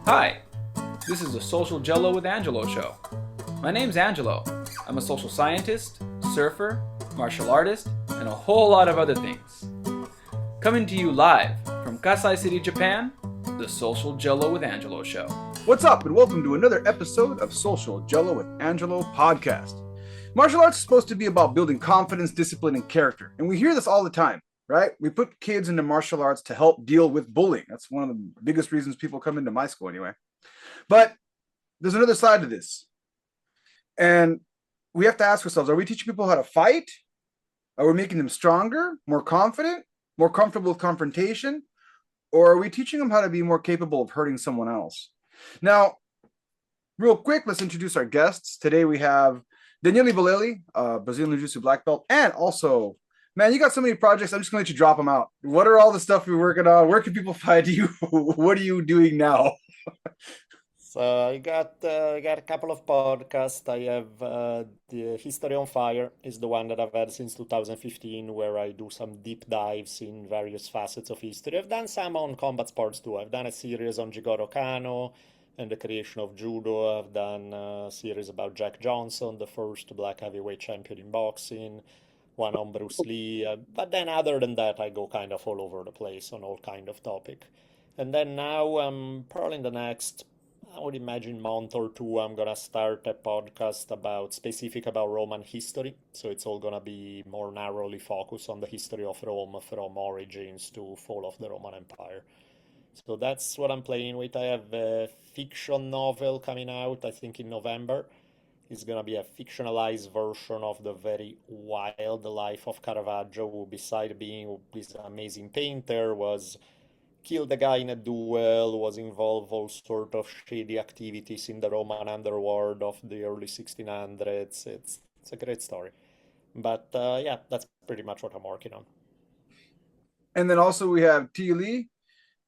Hi, this is the Social Jello with Angelo show. My name's Angelo. I'm a social scientist, surfer, martial artist, and a whole lot of other things. Coming to you live from Kasai City, Japan, the Social Jello with Angelo show. What's up, and welcome to another episode of Social Jello with Angelo podcast. Martial arts is supposed to be about building confidence, discipline, and character, and we hear this all the time, right? We put kids into martial arts to help deal with bullying. That's one of the biggest reasons people come into my school anyway. But there's another side to this, and we have to ask ourselves, are we teaching people how to fight? Are we making them stronger, more confident, more comfortable with confrontation? Or are we teaching them how to be more capable of hurting someone else? Now, real quick, let's introduce our guests. Today we have Daniele Bolelli, Brazilian Jiu-Jitsu black belt, and also, man, you got so many projects. I'm just going to let you drop them out. What are all the stuff you're working on? Where can people find you? What are you doing now? So I got a couple of podcasts. I have the History on Fire is the one that I've had since 2015, where I do some deep dives in various facets of history. I've done some on combat sports too. I've done a series on Jigoro Kano and the creation of judo. I've done a series about Jack Johnson, the first black heavyweight champion in boxing. One on Bruce Lee. But then other than that, I go kind of all over the place on all kind of topic. And then now, probably in the next, I would imagine, month or two, I'm gonna start a podcast specific about Roman history. So it's all gonna be more narrowly focused on the history of Rome from origins to fall of the Roman Empire. So that's what I'm playing with. I have a fiction novel coming out, I think in November. It's gonna be a fictionalized version of the very wild life of Caravaggio, who, beside being this amazing painter, was killed a guy in a duel, was involved all sort of shady activities in the Roman underworld of the early 1600s. It's a great story. But yeah, that's pretty much what I'm working on. And then also we have T. Lee.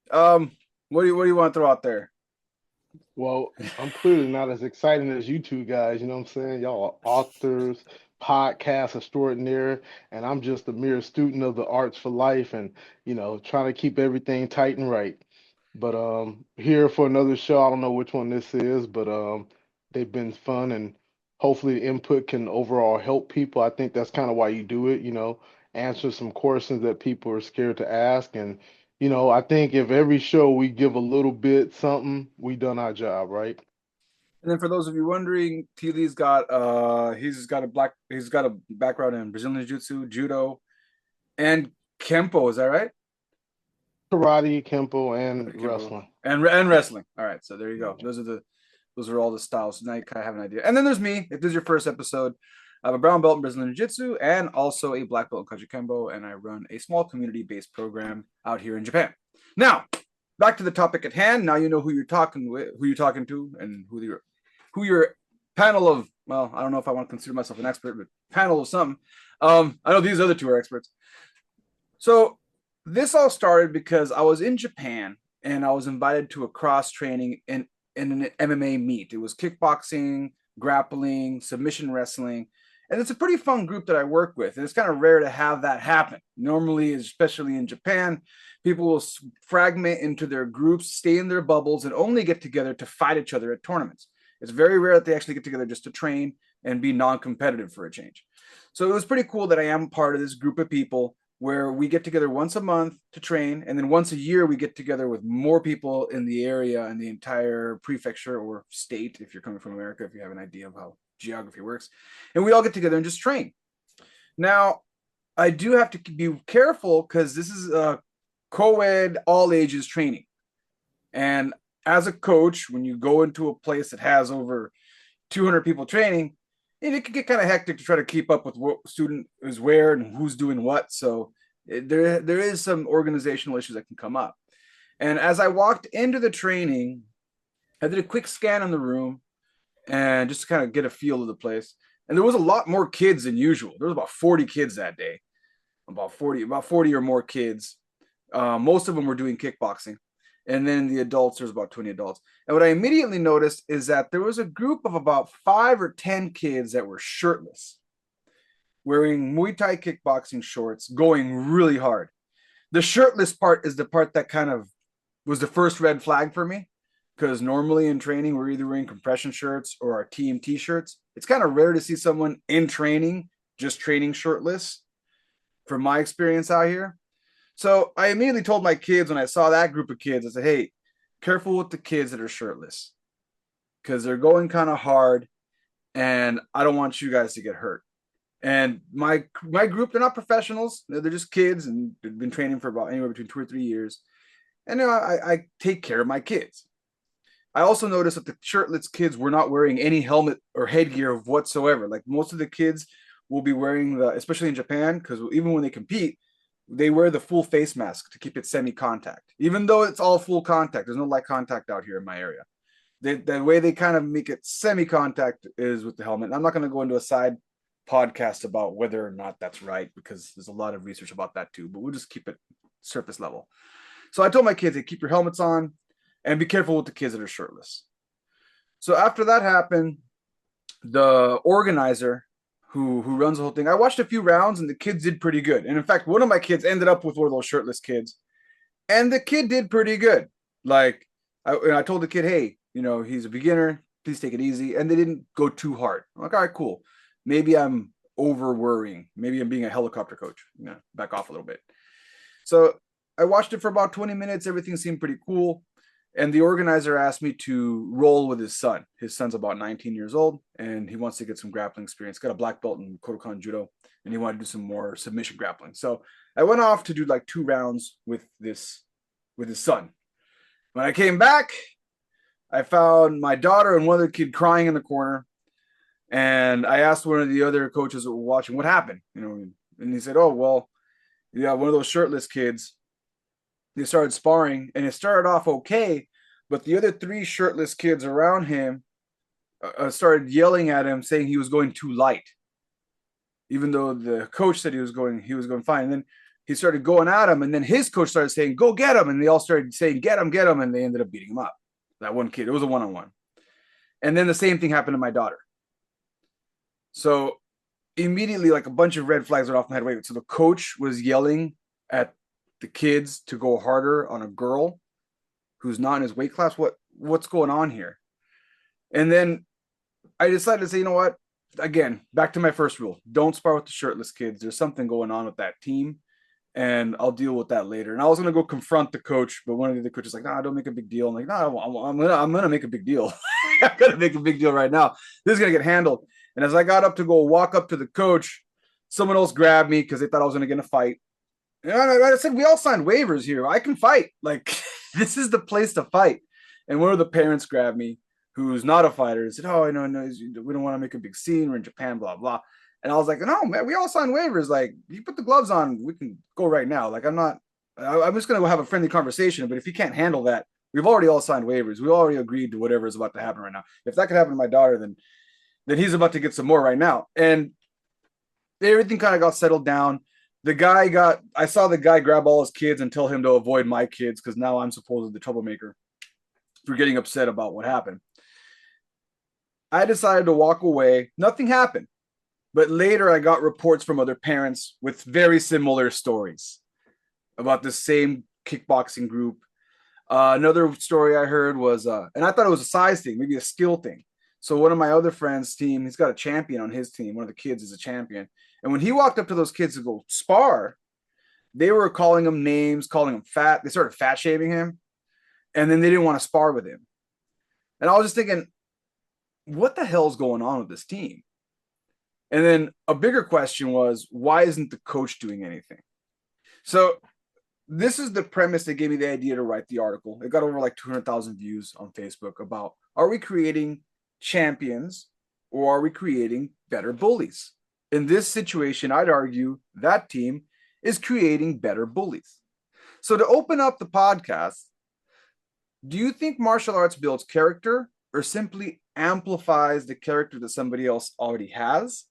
What do you want to throw out there? Well, I'm clearly not as exciting as you two guys, you know what I'm saying? Y'all are authors, podcast extraordinaire, and I'm just a mere student of the arts for life and, trying to keep everything tight and right. But here for another show. I don't know which one this is, but they've been fun and hopefully the input can overall help people. I think that's kind of why you do it, answer some questions that people are scared to ask. And, I think if every show we give a little bit something, we done our job, right? And then for those of you wondering, T. Lee's got he's got a background in Brazilian Jiu-Jitsu, judo, and Kempo. Is that right? Karate, Kempo, and Kempo. wrestling. And wrestling. All right, so there you go. Those are all the styles. So now you kind of have an idea. And then there's me. If this is your first episode, I have a brown belt in Brazilian Jiu-Jitsu and also a black belt in Kaji Kembo, and I run a small community-based program out here in Japan. Now, back to the topic at hand. Now you know who you're talking with, who you're talking to, and who your panel of, well, I don't know if I want to consider myself an expert, but panel of something. I know these other two are experts. So this all started because I was in Japan and I was invited to a cross training in an MMA meet. It was kickboxing, grappling, submission wrestling. And it's a pretty fun group that I work with. And it's kind of rare to have that happen. Normally, especially in Japan, people will fragment into their groups, stay in their bubbles, and only get together to fight each other at tournaments. It's very rare that they actually get together just to train and be non-competitive for a change. So it was pretty cool that I am part of this group of people where we get together once a month to train, and then once a year we get together with more people in the area and the entire prefecture or state, if you're coming from America, if you have an idea of how geography works, and we all get together and just train. Now, I do have to be careful because this is a co-ed all ages training, and as a coach, when you go into a place that has over 200 people training, it can get kind of hectic to try to keep up with what student is where and who's doing what. So there is some organizational issues that can come up. And as I walked into the training, I did a quick scan in the room and just to kind of get a feel of the place. And there was a lot more kids than usual. There was about 40 kids that day, about 40 or more kids. Most of them were doing kickboxing. And then the adults, there's about 20 adults. And what I immediately noticed is that there was a group of about 5 or 10 kids that were shirtless, wearing Muay Thai kickboxing shorts, going really hard. The shirtless part is the part that kind of was the first red flag for me, because normally in training we're either wearing compression shirts or our team t-shirts. It's kind of rare to see someone in training just training shirtless, from my experience out here. So I immediately told my kids when I saw that group of kids, I said, hey, careful with the kids that are shirtless because they're going kind of hard and I don't want you guys to get hurt. And my group, they're not professionals. They're just kids and they've been training for about anywhere between 2 or 3 years. And I take care of my kids. I also noticed that the shirtless kids were not wearing any helmet or headgear whatsoever. Like most of the kids will be wearing especially in Japan, because even when they compete, they wear the full face mask to keep it semi-contact. Even though it's all full contact, there's no light contact out here in my area. The way they kind of make it semi-contact is with the helmet. And I'm not going to go into a side podcast about whether or not that's right, because there's a lot of research about that too, but we'll just keep it surface level. So I told my kids, hey, keep your helmets on and be careful with the kids that are shirtless. So after that happened, the organizer who runs the whole thing, I watched a few rounds and the kids did pretty good. And in fact, one of my kids ended up with one of those shirtless kids, and the kid did pretty good. Like I told the kid, hey, he's a beginner, please take it easy. And they didn't go too hard. I'm like, all right, cool. Maybe I'm over worrying. Maybe I'm being a helicopter coach. Back off a little bit. So I watched it for about 20 minutes. Everything seemed pretty cool. And the organizer asked me to roll with his son. His son's about 19 years old, and he wants to get some grappling experience. Got a black belt in Kodokan Judo, and he wanted to do some more submission grappling. So I went off to do like 2 rounds with his son. When I came back, I found my daughter and one other kid crying in the corner. And I asked one of the other coaches that were watching what happened, and he said, oh, well, yeah, one of those shirtless kids, they started sparring and it started off okay, but the other 3 shirtless kids around him started yelling at him, saying he was going too light, even though the coach said he was going fine. And then he started going at him, and then his coach started saying, go get him. And they all started saying, get him. And they ended up beating him up. That one kid, it was a one-on-one. And then the same thing happened to my daughter. So immediately, like a bunch of red flags went off my head. Wait, so the coach was yelling at the kids to go harder on a girl who's not in his weight class? What's going on here? And then I decided to say, you know what? Again, back to my first rule. Don't spar with the shirtless kids. There's something going on with that team, and I'll deal with that later. And I was going to go confront the coach, but one of the other coaches was like, nah, don't make a big deal. I'm like, no, I'm going to make a big deal. I'm going to make a big deal right now. This is going to get handled. And as I got up to go walk up to the coach, someone else grabbed me because they thought I was going to get in a fight. And I said, we all signed waivers here. I can fight. Like, this is the place to fight. And one of the parents grabbed me, who's not a fighter, and said, oh, no, we don't want to make a big scene. We're in Japan, blah, blah. And I was like, no, man, we all signed waivers. Like, you put the gloves on, we can go right now. Like, I'm just going to go have a friendly conversation. But if you can't handle that, we've already all signed waivers. We already agreed to whatever is about to happen right now. If that could happen to my daughter, then he's about to get some more right now. And everything kind of got settled down. I saw the guy grab all his kids and tell him to avoid my kids, because now I'm supposedly the troublemaker for getting upset about what happened. I decided to walk away. Nothing happened. But later I got reports from other parents with very similar stories about the same kickboxing group. Another story I heard was, and I thought it was a size thing, maybe a skill thing. So one of my other friends' team, he's got a champion on his team. One of the kids is a champion. And when he walked up to those kids to go spar, they were calling him names, calling him fat. They started fat shaming him. And then they didn't want to spar with him. And I was just thinking, what the hell's going on with this team? And then a bigger question was, why isn't the coach doing anything? So this is the premise that gave me the idea to write the article. It got over like 200,000 views on Facebook about, are we creating champions or are we creating better bullies? In this situation, I'd argue that team is creating better bullies. So to open up the podcast, do you think martial arts builds character or simply amplifies the character that somebody else already has?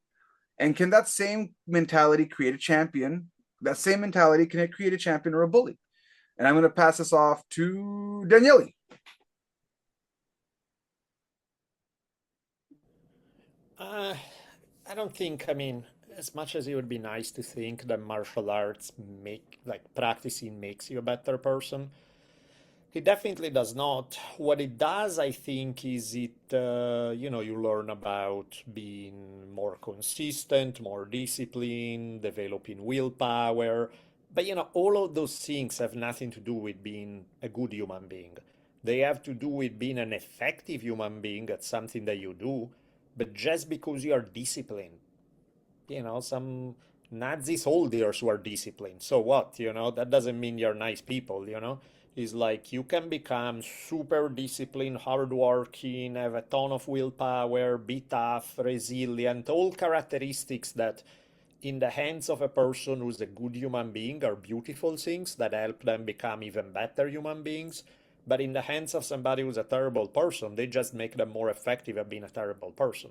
And can that same mentality create a champion? That same mentality, can it create a champion or a bully? And I'm going to pass this off to Daniele. I don't think, as much as it would be nice to think that martial arts practicing makes you a better person, It definitely does not. What it does, I think, is you learn about being more consistent, more disciplined, developing willpower. But, all of those things have nothing to do with being a good human being. They have to do with being an effective human being at something that you do. But just because you are disciplined, some Nazi soldiers were disciplined. So what? That doesn't mean you're nice people. It's like you can become super disciplined, hardworking, have a ton of willpower, be tough, resilient, all characteristics that in the hands of a person who's a good human being are beautiful things that help them become even better human beings. But in the hands of somebody who's a terrible person, they just make them more effective at being a terrible person.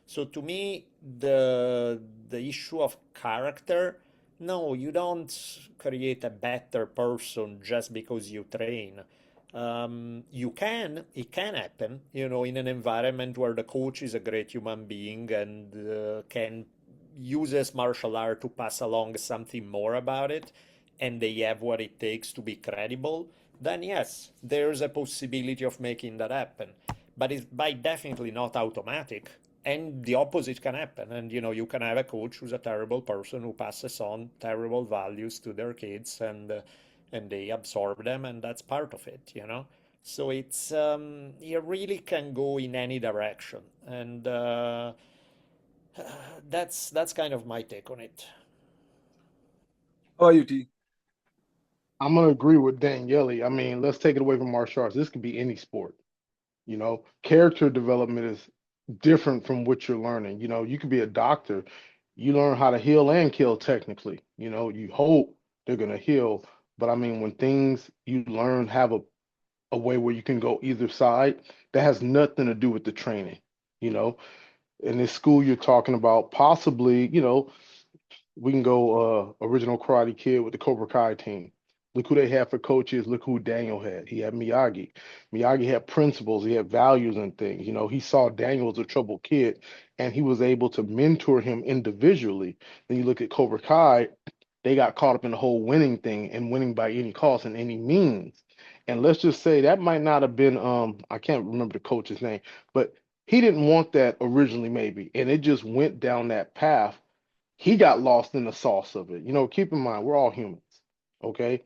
So to me, the issue of character, no, you don't create a better person just because you train. It can happen, in an environment where the coach is a great human being and can uses martial art to pass along something more about it, and they have what it takes to be credible, then yes, there's a possibility of making that happen. But it's by definitely not automatic. And the opposite can happen. And you can have a coach who's a terrible person who passes on terrible values to their kids, and they absorb them, and that's part of it. So it's you really can go in any direction, and that's kind of my take on it. How about you, T? I'm gonna agree with Daniele. I mean, let's take it away from martial arts. This could be any sport. Character development is different from what you're learning. You could be a doctor. You learn how to heal and kill technically. You hope they're gonna heal. But I mean, when things you learn have a way where you can go either side, that has nothing to do with the training. You know, in this school you're talking about, possibly, we can go original Karate Kid with the Cobra Kai team. Look who they had for coaches. Look who Daniel had. He had Miyagi. Miyagi had principles. He had values and things. He saw Daniel as a troubled kid, and he was able to mentor him individually. Then you look at Cobra Kai, they got caught up in the whole winning thing and winning by any cost and any means. And let's just say that might not have been I can't remember the coach's name, but he didn't want that originally maybe, and it just went down that path. He got lost in the sauce of it. Keep in mind, we're all humans, okay?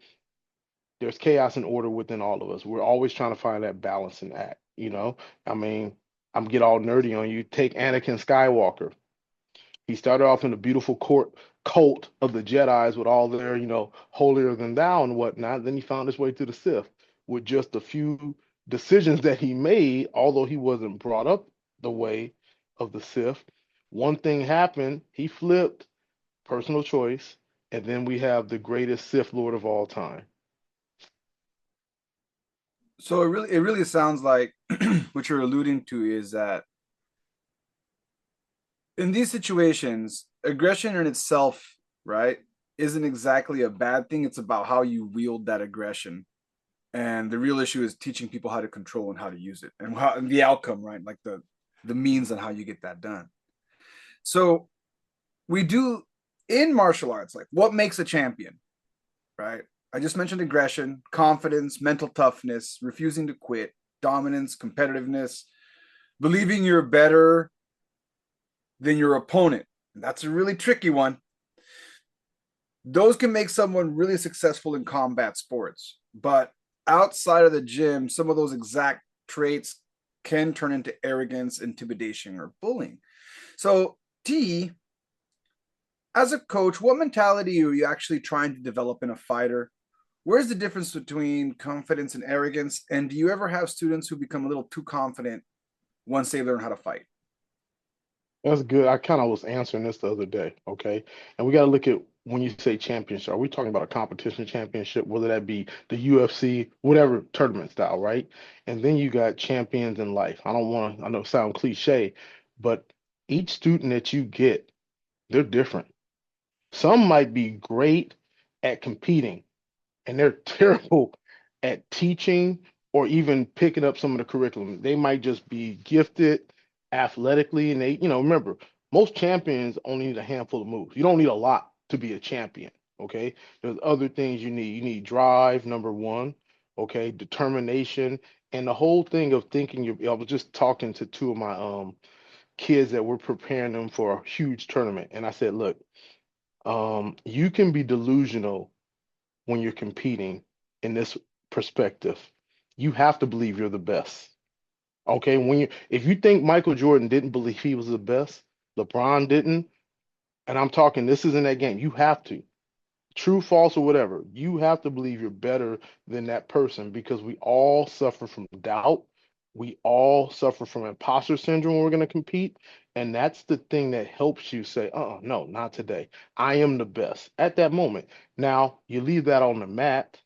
There's chaos and order within all of us. We're always trying to find that balancing act. I mean, I'm get all nerdy on you. Take Anakin Skywalker. He started off in a beautiful court cult of the Jedi's with all their, holier than thou and whatnot. Then he found his way to the Sith with just a few decisions that he made, although he wasn't brought up the way of the Sith. One thing happened, he flipped, personal choice, and then we have the greatest Sith Lord of all time. So it really sounds like what you're alluding to is that in these situations, aggression in itself, right, isn't exactly a bad thing. It's about how you wield that aggression. And the real issue is teaching people how to control and how to use it and the outcome, right? Like the means and how you get that done. So we do in martial arts, like what makes a champion, right? I just mentioned aggression, confidence, mental toughness, refusing to quit, dominance, competitiveness, believing you're better than your opponent. And that's a really tricky one. Those can make someone really successful in combat sports, but outside of the gym, some of those exact traits can turn into arrogance, intimidation, or bullying. So, T, as a coach, what mentality are you actually trying to develop in a fighter? Where's the difference between confidence and arrogance? And do you ever have students who become a little too confident once they learn how to fight? That's good. I kind of was answering this the other day, okay? And we got to look at when you say championship, are we talking about a competition championship, whether that be the UFC, whatever tournament style, right? And then you got champions in life. I know it sounds cliche, but each student that you get, they're different. Some might be great at competing, and they're terrible at teaching or even picking up some of the curriculum. They might just be gifted athletically, and remember, most champions only need a handful of moves. You don't need a lot to be a champion. Okay, there's other things you need. You need drive, number one. okay, determination, and the whole thing of thinking I was just talking to two of my kids that were preparing them for a huge tournament, and I said, look, you can be delusional when you're competing in this perspective. You have to believe you're the best. Okay, if you think Michael Jordan didn't believe he was the best, LeBron didn't, and I'm talking this is in that game, you have to. True, false, or whatever, you have to believe you're better than that person because we all suffer from doubt. We all suffer from imposter syndrome when we're going to compete. And that's the thing that helps you say, no, not today. I am the best at that moment. Now, you leave that on the mat,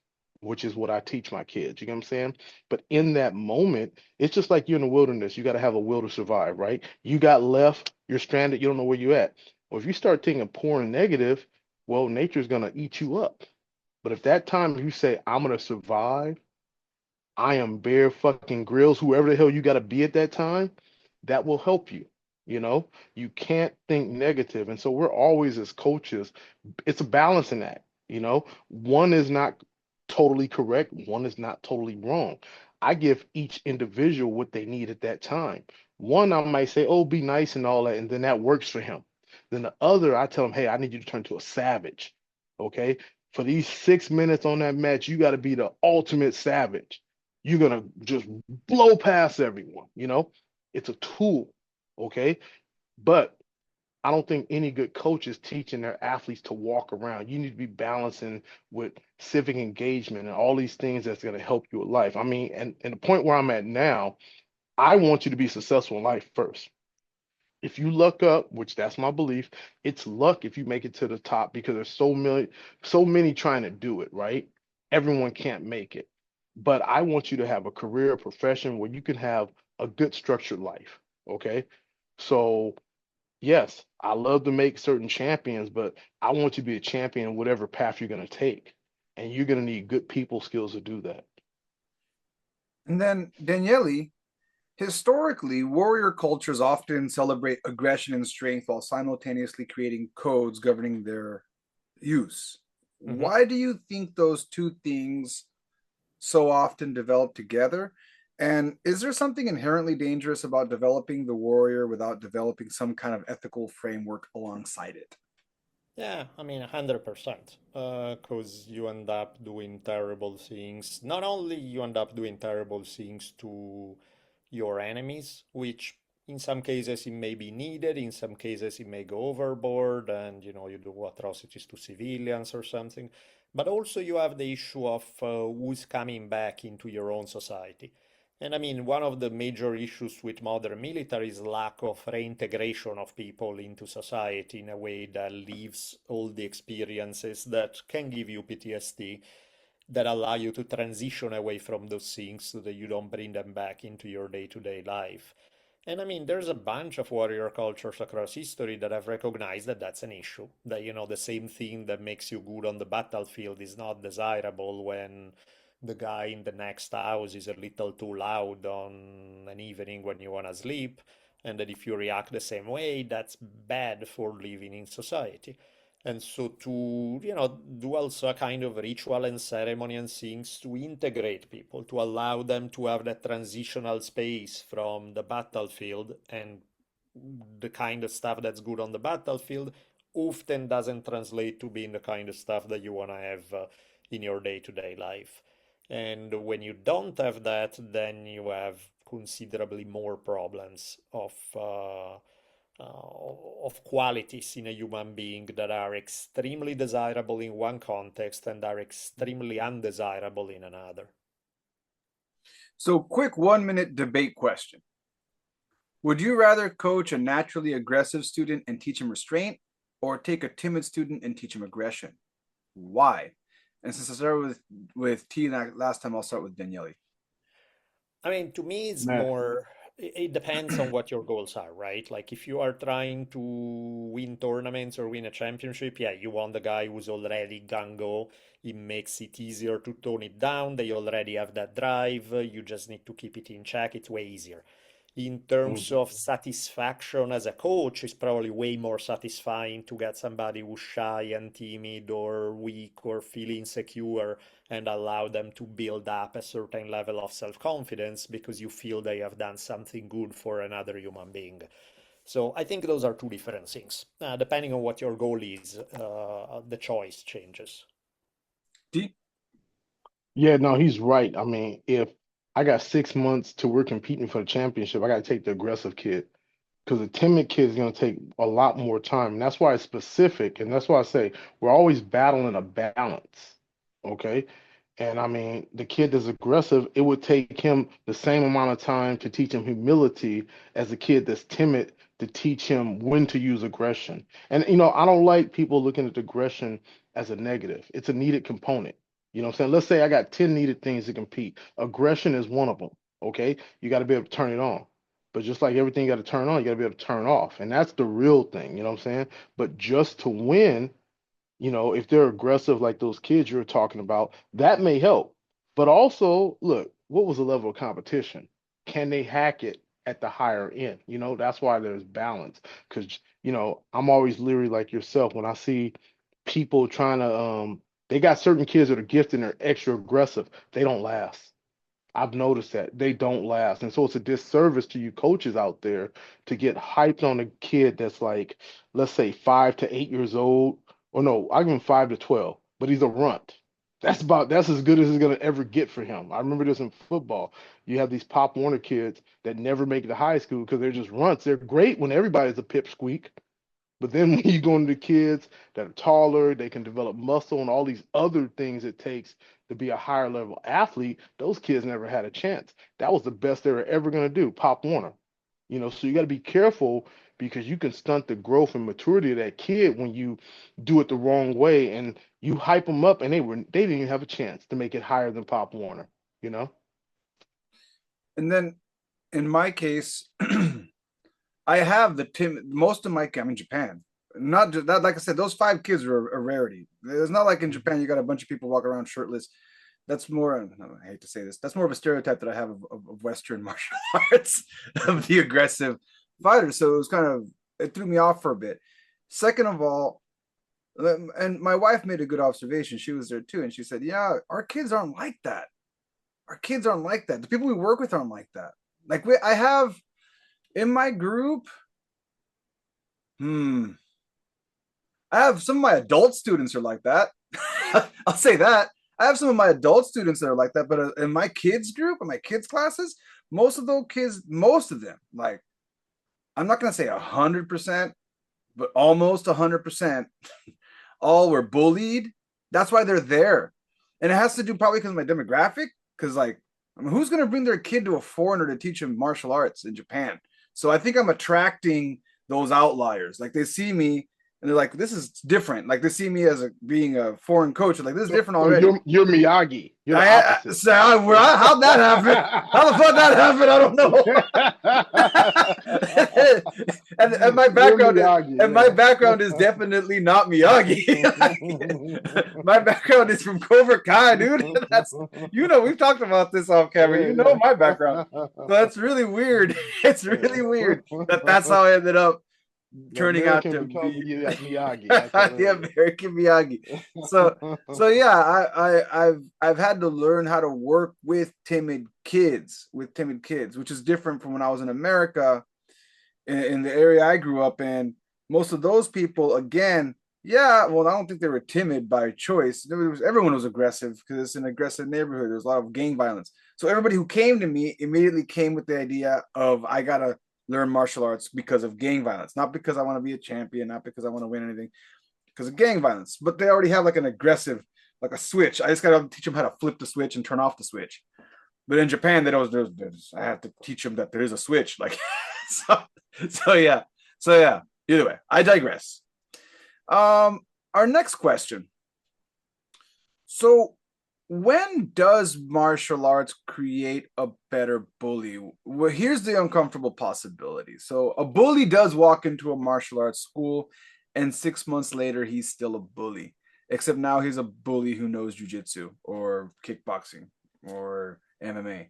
which is what I teach my kids. You know what I'm saying? But in that moment, it's just like you're in the wilderness. You got to have a will to survive, right? You got left, you're stranded, you don't know where you're at. Well, if you start thinking poor and negative, well, nature's gonna eat you up. But if that time you say, I'm gonna survive, I am bare fucking grills, whoever the hell you gotta be at that time, that will help you. You know, you can't think negative. And so we're always as coaches, it's a balancing act, you know. One is not totally correct, one is not totally wrong. I give each individual what they need at that time. One, I might say, oh, be nice and all that, and then that works for him. Then the other, I tell him, hey, I need you to turn to a savage. Okay. For these 6 minutes on that match, you got to be the ultimate savage. You're going to just blow past everyone. You know, it's a tool. Okay. But I don't think any good coach is teaching their athletes to walk around. You need to be balancing with civic engagement and all these things that's going to help you with life. I mean, and the point where I'm at now, I want you to be successful in life first. If you luck up, which that's my belief, it's luck if you make it to the top because there's so many trying to do it, right? Everyone can't make it. But I want you to have a career, a profession where you can have a good structured life. Okay. So yes, I love to make certain champions, but I want you to be a champion in whatever path you're going to take. And you're going to need good people skills to do that. And then Daniele, historically, warrior cultures often celebrate aggression and strength while simultaneously creating codes governing their use. Mhm. Why do you think those two things so often develop together? And is there something inherently dangerous about developing the warrior without developing some kind of ethical framework alongside it? Yeah, I mean, 100%. Because you end up doing terrible things. Not only you end up doing terrible things to your enemies, which in some cases it may be needed, in some cases it may go overboard, and you do atrocities to civilians or something. But also you have the issue of who's coming back into your own society. And I mean, one of the major issues with modern military is lack of reintegration of people into society in a way that leaves all the experiences that can give you PTSD, that allow you to transition away from those things so that you don't bring them back into your day-to-day life. And I mean, there's a bunch of warrior cultures across history that have recognized that that's an issue. That, the same thing that makes you good on the battlefield is not desirable when the guy in the next house is a little too loud on an evening when you want to sleep. And that if you react the same way, that's bad for living in society. And so to, do also a kind of ritual and ceremony and things to integrate people, to allow them to have that transitional space from the battlefield and the kind of stuff that's good on the battlefield often doesn't translate to being the kind of stuff that you want to have in your day-to-day life. And when you don't have that, then you have considerably more problems of qualities in a human being that are extremely desirable in one context and are extremely undesirable in another. So, quick 1 minute debate question. Would you rather coach a naturally aggressive student and teach him restraint, or take a timid student and teach him aggression? Why? And since I started with T last time, I'll start with Daniele. I mean, to me, it's Man, more, it depends on what your goals are, right? Like if you are trying to win tournaments or win a championship, yeah, you want the guy who's already gung-ho. It makes it easier to tone it down. They already have that drive. You just need to keep it in check. It's way easier. In terms of satisfaction as a coach, it's probably way more satisfying to get somebody who's shy and timid or weak or feel insecure and allow them to build up a certain level of self-confidence because you feel they have done something good for another human being. So I think those are two different things. Depending on what your goal is, the choice changes. D? Yeah, no, he's right. I mean, if I got 6 months till we're competing for the championship, I got to take the aggressive kid because the timid kid is going to take a lot more time. And that's why it's specific. And that's why I say we're always battling a balance. Okay. And I mean, the kid that's aggressive, it would take him the same amount of time to teach him humility as the kid that's timid to teach him when to use aggression. And, I don't like people looking at aggression as a negative, it's a needed component. You know what I'm saying? Let's say I got 10 needed things to compete. Aggression is one of them. Okay. You got to be able to turn it on. But just like everything you got to turn on, you got to be able to turn off. And that's the real thing. You know what I'm saying? But just to win, if they're aggressive like those kids you were talking about, that may help. But also, look, what was the level of competition? Can they hack it at the higher end? That's why there's balance. Because, I'm always leery like yourself when I see people trying to they got certain kids that are gifted and they're extra aggressive. They don't last. I've noticed that they don't last. And so it's a disservice to you coaches out there to get hyped on a kid that's like, let's say 5 to 8 years old, or no, I give him 5 to 12, but he's a runt. That's as good as it's gonna ever get for him. I remember this in football. You have these Pop Warner kids that never make it to high school because they're just runts. They're great when everybody's a pipsqueak. But then when you go into the kids that are taller, they can develop muscle and all these other things it takes to be a higher level athlete, those kids never had a chance. That was the best they were ever going to do, Pop Warner. So you got to be careful because you can stunt the growth and maturity of that kid when you do it the wrong way and you hype them up and they didn't even have a chance to make it higher than Pop Warner, you know? And then in my case, I have most of my, I'm in Japan. Not just that, like I said, those 5 kids are a rarity. It's not like in Japan, you got a bunch of people walking around shirtless. That's more, I hate to say this, that's more of a stereotype that I have of Western martial arts, of the aggressive fighter. So it threw me off for a bit. Second of all, and my wife made a good observation. She was there too. And she said, yeah, our kids aren't like that. Our kids aren't like that. The people we work with aren't like that. Like I have in my group, I have some of my adult students are like that. I'll say that. I have some of my adult students that are like that, but in my kids group, in my kids classes, most of them, like, I'm not going to say 100%, but almost 100%, all were bullied. That's why they're there. And it has to do probably because of my demographic, because who's going to bring their kid to a foreigner to teach him martial arts in Japan? So I think I'm attracting those outliers. Like they see me and they're like, this is different. Like they see me as being a foreign coach. Like this is different already. You're Miyagi. You're the opposite. How'd that happen? How the fuck that happened? I don't know. and my background is definitely not Miyagi. My background is from Cobra Kai, dude. We've talked about this off camera. My background. So that's really weird. It's really weird that's how I ended up turning out to be Miyagi. the American Miyagi. So yeah, I've had to learn how to work with timid kids, which is different from when I was in America, in the area I grew up in. Most of those people, again, I don't think they were timid by choice. Everyone was aggressive because it's an aggressive neighborhood. There's a lot of gang violence. So everybody who came to me immediately came with the idea of, I gotta learn martial arts because of gang violence, not because I want to be a champion, not because I want to win anything, because of gang violence. But they already have like an aggressive, like a switch. I just got to teach them how to flip the switch and turn off the switch. But in Japan, I have to teach them that there is a switch. Like, so yeah. Either way, I digress. Our next question. So, when does martial arts create a better bully? Well, here's the uncomfortable possibility. So a bully does walk into a martial arts school and 6 months later, he's still a bully, except now he's a bully who knows jujitsu or kickboxing or MMA.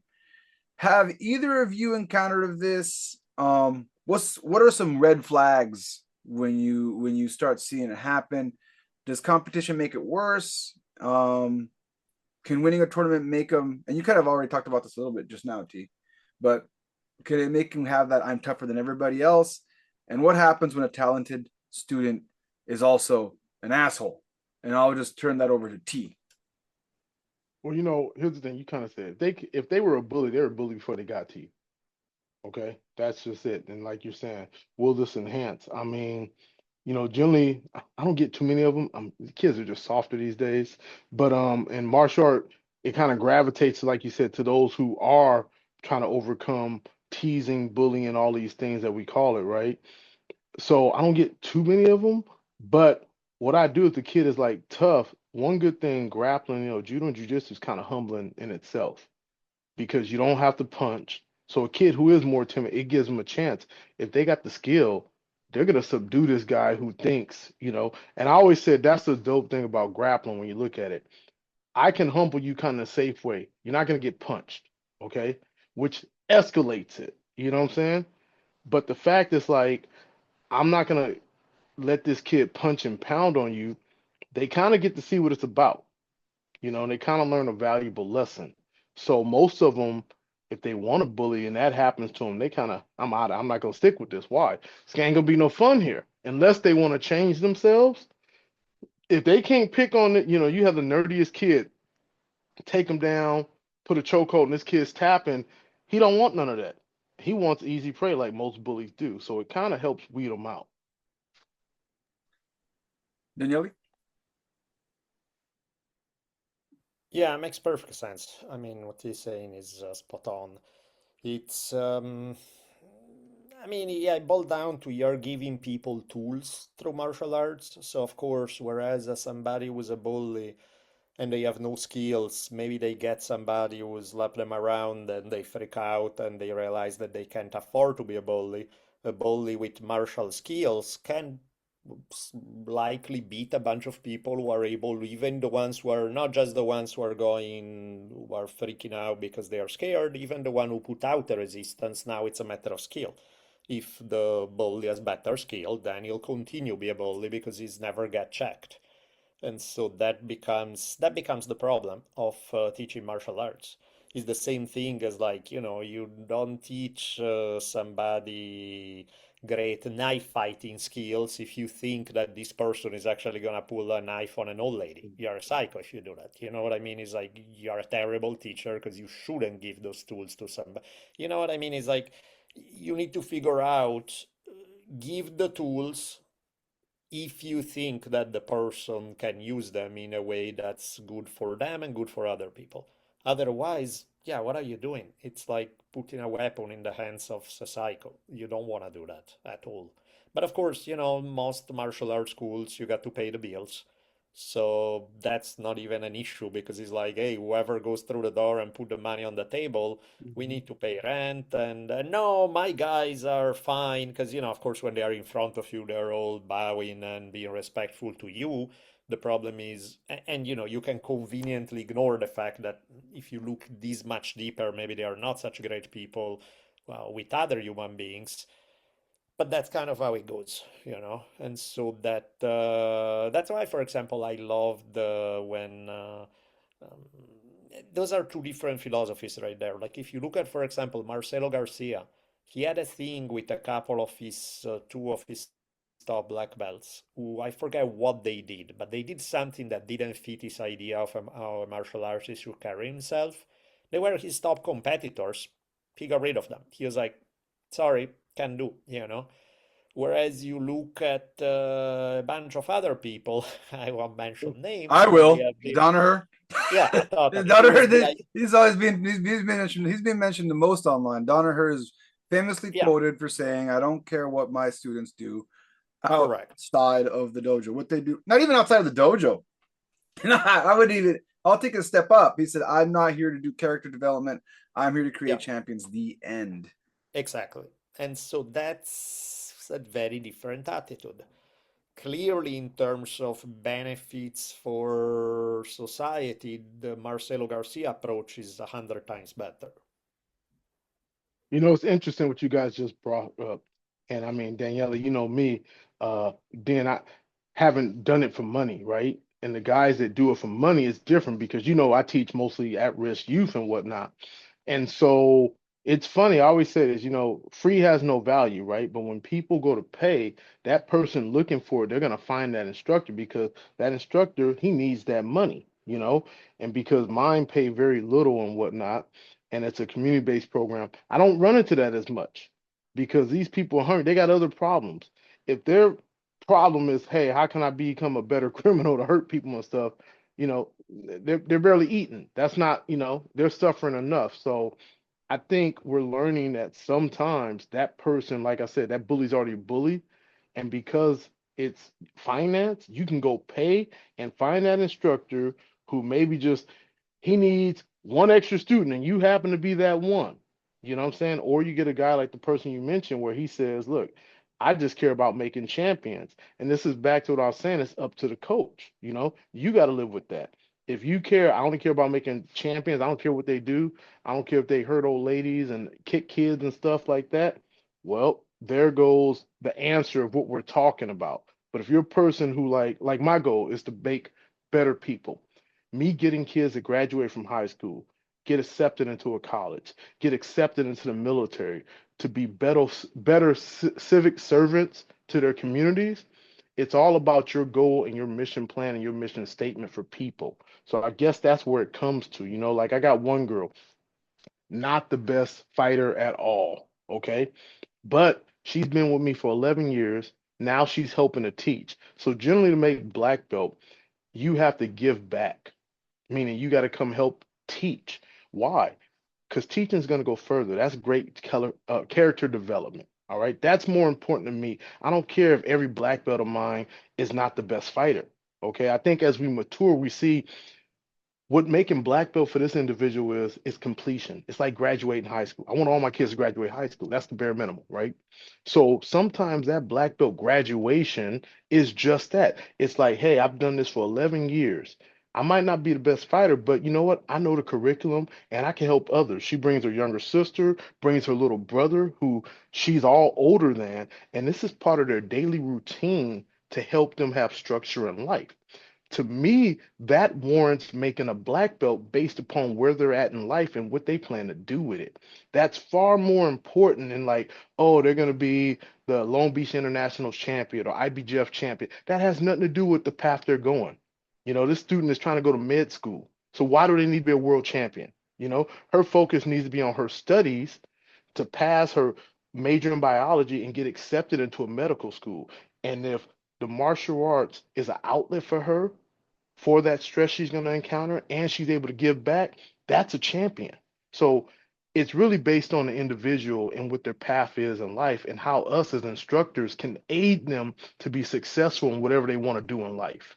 Have either of you encountered this? What are some red flags when you start seeing it happen? Does competition make it worse? Can winning a tournament make them? And you kind of already talked about this a little bit just now, T. But could it make him have that I'm tougher than everybody else? And what happens when a talented student is also an asshole? And I'll just turn that over to T. Well, you know, here's the thing. You kind of said if they were a bully, they were a bully before they got to you. Okay, that's just it. And like you're saying, will this enhance? I mean, you know, generally, I don't get too many of them. The kids are just softer these days. But in martial art, it kind of gravitates, like you said, to those who are trying to overcome teasing, bullying, all these things that we call it, right? So I don't get too many of them. But what I do if the kid is like tough, one good thing, grappling, you know, judo and jujitsu is kind of humbling in itself because you don't have to punch. So a kid who is more timid, it gives them a chance. If they got the skill, they're gonna subdue this guy who thinks, you know. And I always said that's the dope thing about grappling when you look at it. I can humble you kind of safe way. You're not gonna get punched, okay? Which escalates it. You know what I'm saying? But the fact is like, I'm not gonna let this kid punch and pound on you. They kind of get to see what it's about, you know, and they kind of learn a valuable lesson. So most of them, if they want to bully and that happens to them, they kind of, I'm out. I'm not gonna stick with this. Why? This ain't gonna be no fun here unless they want to change themselves. If they can't pick on it, you know, you have the nerdiest kid, take him down, put a chokehold, and this kid's tapping. He don't want none of that. He wants easy prey like most bullies do. So it kind of helps weed them out. Daniele? Yeah, it makes perfect sense. I mean, what he's saying is spot on. It's, I mean, yeah, it boils down to you're giving people tools through martial arts. So, of course, whereas somebody who's a bully and they have no skills, maybe they get somebody who slap them around and they freak out and they realize that they can't afford to be a bully. A bully with martial skills can likely beat a bunch of people who are able, even the ones who are not just the ones who are freaking out because they are scared, even the one who put out the resistance. Now it's a matter of skill. If the bully has better skill, then he'll continue be a bully because he's never get checked. And so that becomes the problem of teaching martial arts. It's the same thing as, like, you don't teach somebody great knife fighting skills if you think that this person is actually gonna pull a knife on an old lady. You're a psycho if you do that. You know what I mean? It's like you're a terrible teacher because you shouldn't give those tools to somebody. You know what I mean? It's like you need to figure out, give the tools if you think that the person can use them in a way that's good for them and good for other people. Otherwise, yeah, what are you doing? It's like putting a weapon in the hands of a psycho. You don't want to do that at all. But of course, most martial arts schools, you got to pay the bills. So that's not even an issue because it's like, hey, whoever goes through the door and put the money on the table, we Mhm. need to pay rent. And no, my guys are fine because, of course, when they are in front of you, they're all bowing and being respectful to you. The problem is, and you can conveniently ignore the fact that if you look this much deeper, maybe they are not such great people, well, with other human beings. But that's kind of how it goes. And so that's why, for example, I loved when um, those are two different philosophies right there. Like if you look at, for example, Marcelo Garcia, he had a thing with a couple of his two of his top black belts, who I forget what they did, but they did something that didn't fit his idea of how a martial artist should carry himself. They were his top competitors. He got rid of them. He was like, sorry, can do. Whereas you look at a bunch of other people, I won't mention names, I but they will. have been, Donaher. yeah, totally. It was the, Donaher, he's been mentioned the most online. Donaher is famously yeah, quoted for saying, "I don't care what my students do correct. outside of the dojo. What they do, not even outside of the dojo. I'll take a step up." He said, "I'm not here to do character development. I'm here to Yeah, create champions." The end. exactly. And so that's a very different attitude. Clearly, in terms of benefits for society, the Marcelo Garcia approach is 100 times better. You know, it's interesting what you guys just brought up. And I mean, Daniela, you know me, then I haven't done it for money, right? And the guys that do it for money is different because, you know, I teach mostly at-risk youth and whatnot. And so it's funny, I always say this, you know, free has no value, right? But when people go to pay, that person looking for it, they're going to find that instructor because that instructor, he needs that money, you know? And because mine pay very little and whatnot, and it's a community-based program, I don't run into that as much because these people are hungry. They got other problems. If their problem is, hey, how can I become a better criminal to hurt people and stuff, you know, they're barely eating. That's not, you know, they're suffering enough. So I think we're learning that sometimes that person, like I said, that bully's already a bully. And because it's finance, you can go pay and find that instructor who maybe just he needs one extra student and you happen to be that one. You know what I'm saying? Or you get a guy like the person you mentioned where he says, look, I just care about making champions. And this is back to what I was saying, it's up to the coach. You know, you got to live with that. If you care, I only care about making champions. I don't care what they do. I don't care if they hurt old ladies and kick kids and stuff like that. Well, there goes the answer of what we're talking about. But if you're a person who like my goal is to make better people, me getting kids that graduate from high school, get accepted into a college, get accepted into the military, to be better civic servants to their communities. It's all about your goal and your mission plan and your mission statement for people. So I guess that's where it comes to, you know, like I got one girl, not the best fighter at all, okay? But she's been with me for 11 years. Now she's helping to teach. So generally to make black belt, you have to give back, meaning you got to come help teach. Why? Because teaching is going to go further. That's great character development. All right. That's more important to me. I don't care if every black belt of mine is not the best fighter. Okay. I think as we mature, we see what making black belt for this individual is completion. It's like graduating high school. I want all my kids to graduate high school. That's the bare minimum, right? So sometimes that black belt graduation is just that. It's like, hey, I've done this for 11 years. I might not be the best fighter, but you know what? I know the curriculum and I can help others. She brings her younger sister, brings her little brother who she's all older than, and this is part of their daily routine to help them have structure in life. To me, that warrants making a black belt based upon where they're at in life and what they plan to do with it. That's far more important than like, oh, they're going to be the Long Beach International champion or IBJF champion. That has nothing to do with the path they're going. You know, this student is trying to go to med school. So why do they need to be a world champion? You know, her focus needs to be on her studies to pass her major in biology and get accepted into a medical school. And if the martial arts is an outlet for her for that stress she's going to encounter and she's able to give back, that's a champion. So it's really based on the individual and what their path is in life and how us as instructors can aid them to be successful in whatever they want to do in life.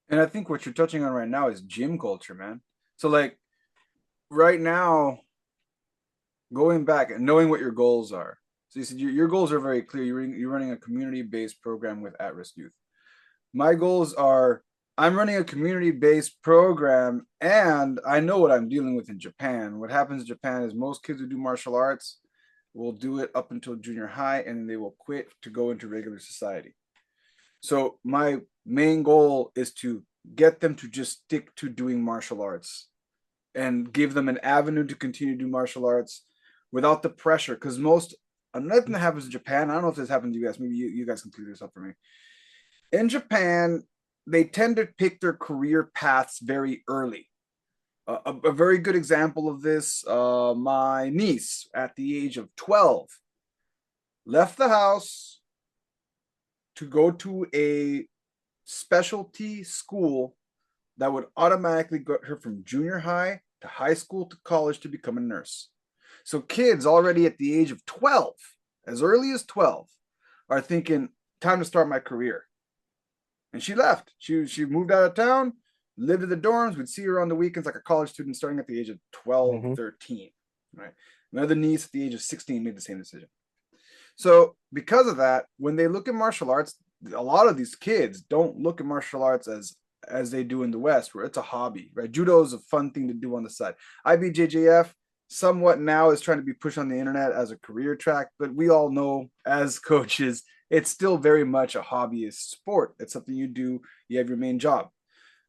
And I think what you're touching on right now is gym culture, man. So like right now, going back and knowing what your goals are. So you said your goals are very clear. You're running a community-based program with at-risk youth. My goals are I'm running a community-based program and I know what I'm dealing with in Japan. What happens in Japan is most kids who do martial arts will do it up until junior high and then they will quit to go into regular society. So my main goal is to get them to just stick to doing martial arts and give them an avenue to continue to do martial arts without the pressure. Because another thing that happens in Japan, I don't know if this happened to you guys, maybe you guys can clear this up for me. In Japan, they tend to pick their career paths very early. A very good example of this, my niece at the age of 12 left the house to go to a specialty school that would automatically get her from junior high to high school to college to become a nurse. So kids already at the age of 12, as early as 12, are thinking, time to start my career. And she left. She moved out of town, lived in the dorms. We'd see her on the weekends like a college student starting at the age of 12, 13. Right. Another niece at the age of 16 made the same decision. So because of that, when they look at martial arts, a lot of these kids don't look at martial arts as they do in the West, where it's a hobby, right? Judo is a fun thing to do on the side. IBJJF, somewhat now is trying to be pushed on the internet as a career track, but we all know as coaches, it's still very much a hobbyist sport. It's something you do, you have your main job.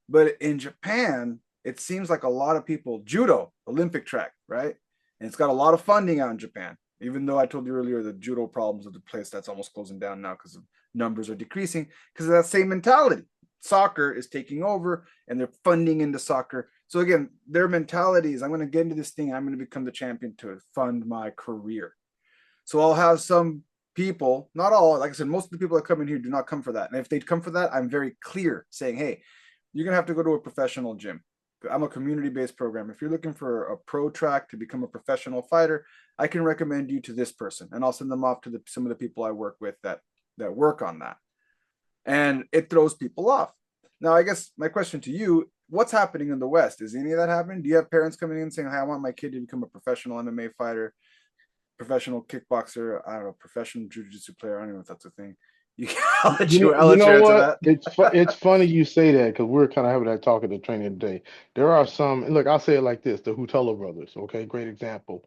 But in Japan, it seems like a lot of people, judo, Olympic track, right? And it's got a lot of funding out in Japan. Even though I told you earlier the judo problems of the place that's almost closing down now because numbers are decreasing because of that same mentality. Soccer is taking over and they're funding into soccer. So again, their mentality is I'm going to get into this thing. I'm going to become the champion to fund my career. So I'll have some people, not all, like I said, most of the people that come in here do not come for that. And if they come for that, I'm very clear saying, hey, you're going to have to go to a professional gym. I'm a community-based program. If you're looking for a pro track to become a professional fighter, I can recommend you to this person, and I'll send them off to some of the people I work with that work on that. And it throws people off. Now, I guess my question to you, what's happening in the West? Is any of that happening? Do you have parents coming in saying, hey, I want my kid to become a professional MMA fighter, professional kickboxer, I don't know, professional jiu-jitsu player? I don't know if that's a thing. I'll let you answer what? that. It's funny you say that because we're kind of having that talk at the training today. There are some, and look, I'll say it like this: the Hutella brothers. Okay, great example.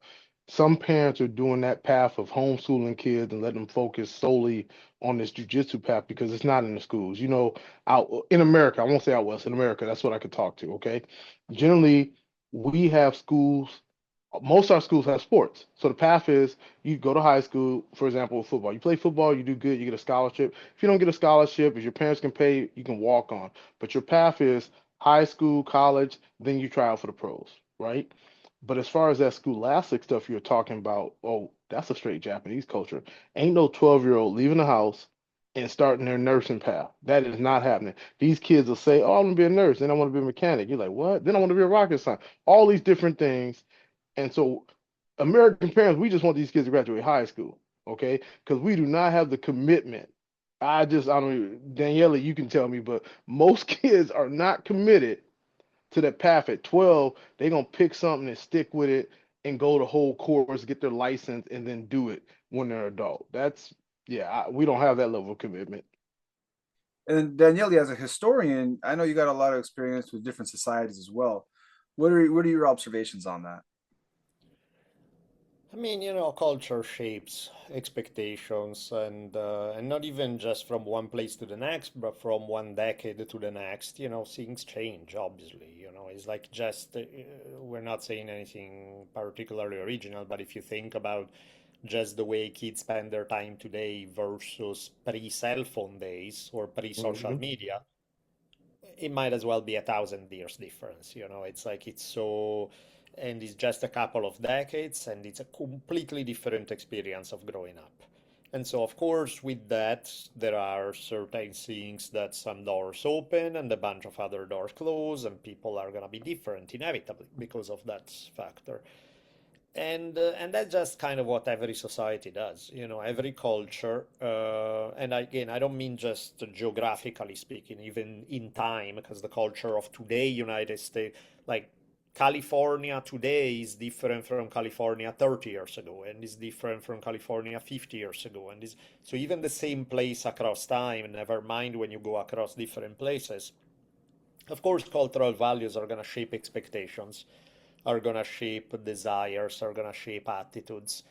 Some parents are doing that path of homeschooling kids and letting them focus solely on this jujitsu path because it's not in the schools. You know, out in America, I won't say out west, in America, that's what I could talk to. Okay, generally we have schools. Most of our schools have sports. So the path is you go to high school, for example, football. You play football, you do good, you get a scholarship. If you don't get a scholarship, if your parents can pay, you can walk on. But your path is high school, college, then you try out for the pros, right? But as far as that scholastic stuff you're talking about, oh, that's a straight Japanese culture. Ain't no 12-year-old leaving the house and starting their nursing path. That is not happening. These kids will say, oh, I want to be a nurse, then I want to be a mechanic. You're like, what? Then I want to be a rocket scientist. All these different things, and so, American parents, we just want these kids to graduate high school, okay? Because we do not have the commitment. I don't even, Daniela, you can tell me, but most kids are not committed to that path at 12. They're going to pick something and stick with it and go the whole course, get their license, and then do it when they're adult. We don't have that level of commitment. And Daniele, as a historian, I know you got a lot of experience with different societies as well. What are your observations on that? I mean, culture shapes expectations, and not even just from one place to the next, but from one decade to the next. Things change, obviously. It's like just we're not saying anything particularly original, but if you think about just the way kids spend their time today versus pre-cell phone days or pre-social Hmm. media, it might as well be 1,000 years difference. It's like it's so, and it's just a couple of decades, and it's a completely different experience of growing up. And so, of course, with that, there are certain things that some doors open and a bunch of other doors close, and people are going to be different inevitably because of that factor. And that's just kind of what every society does, every culture. And again, I don't mean just geographically speaking, even in time, because the culture of today, United States, like California today is different from California 30 years ago, and is different from California 50 years ago. So even the same place across time, never mind when you go across different places, of course, cultural values are going to shape expectations, are going to shape desires, are going to shape attitudes.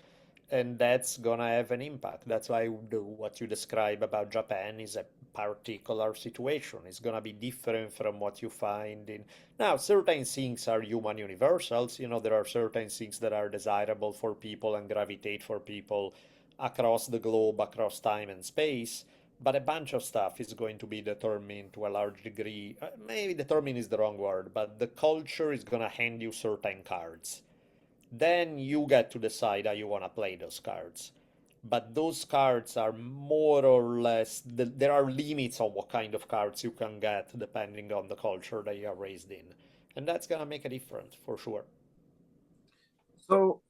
And that's going to have an impact. That's why what you describe about Japan is a particular situation. It's going to be different from what you find in. Now, certain things are human universals. There are certain things that are desirable for people and gravitate for people across the globe, across time and space. But a bunch of stuff is going to be determined to a large degree. Maybe determine is the wrong word, but the culture is going to hand you certain cards. Then you get to decide how you want to play those cards. But those cards are more or less, there are limits on what kind of cards you can get depending on the culture that you are raised in. And that's going to make a difference for sure. So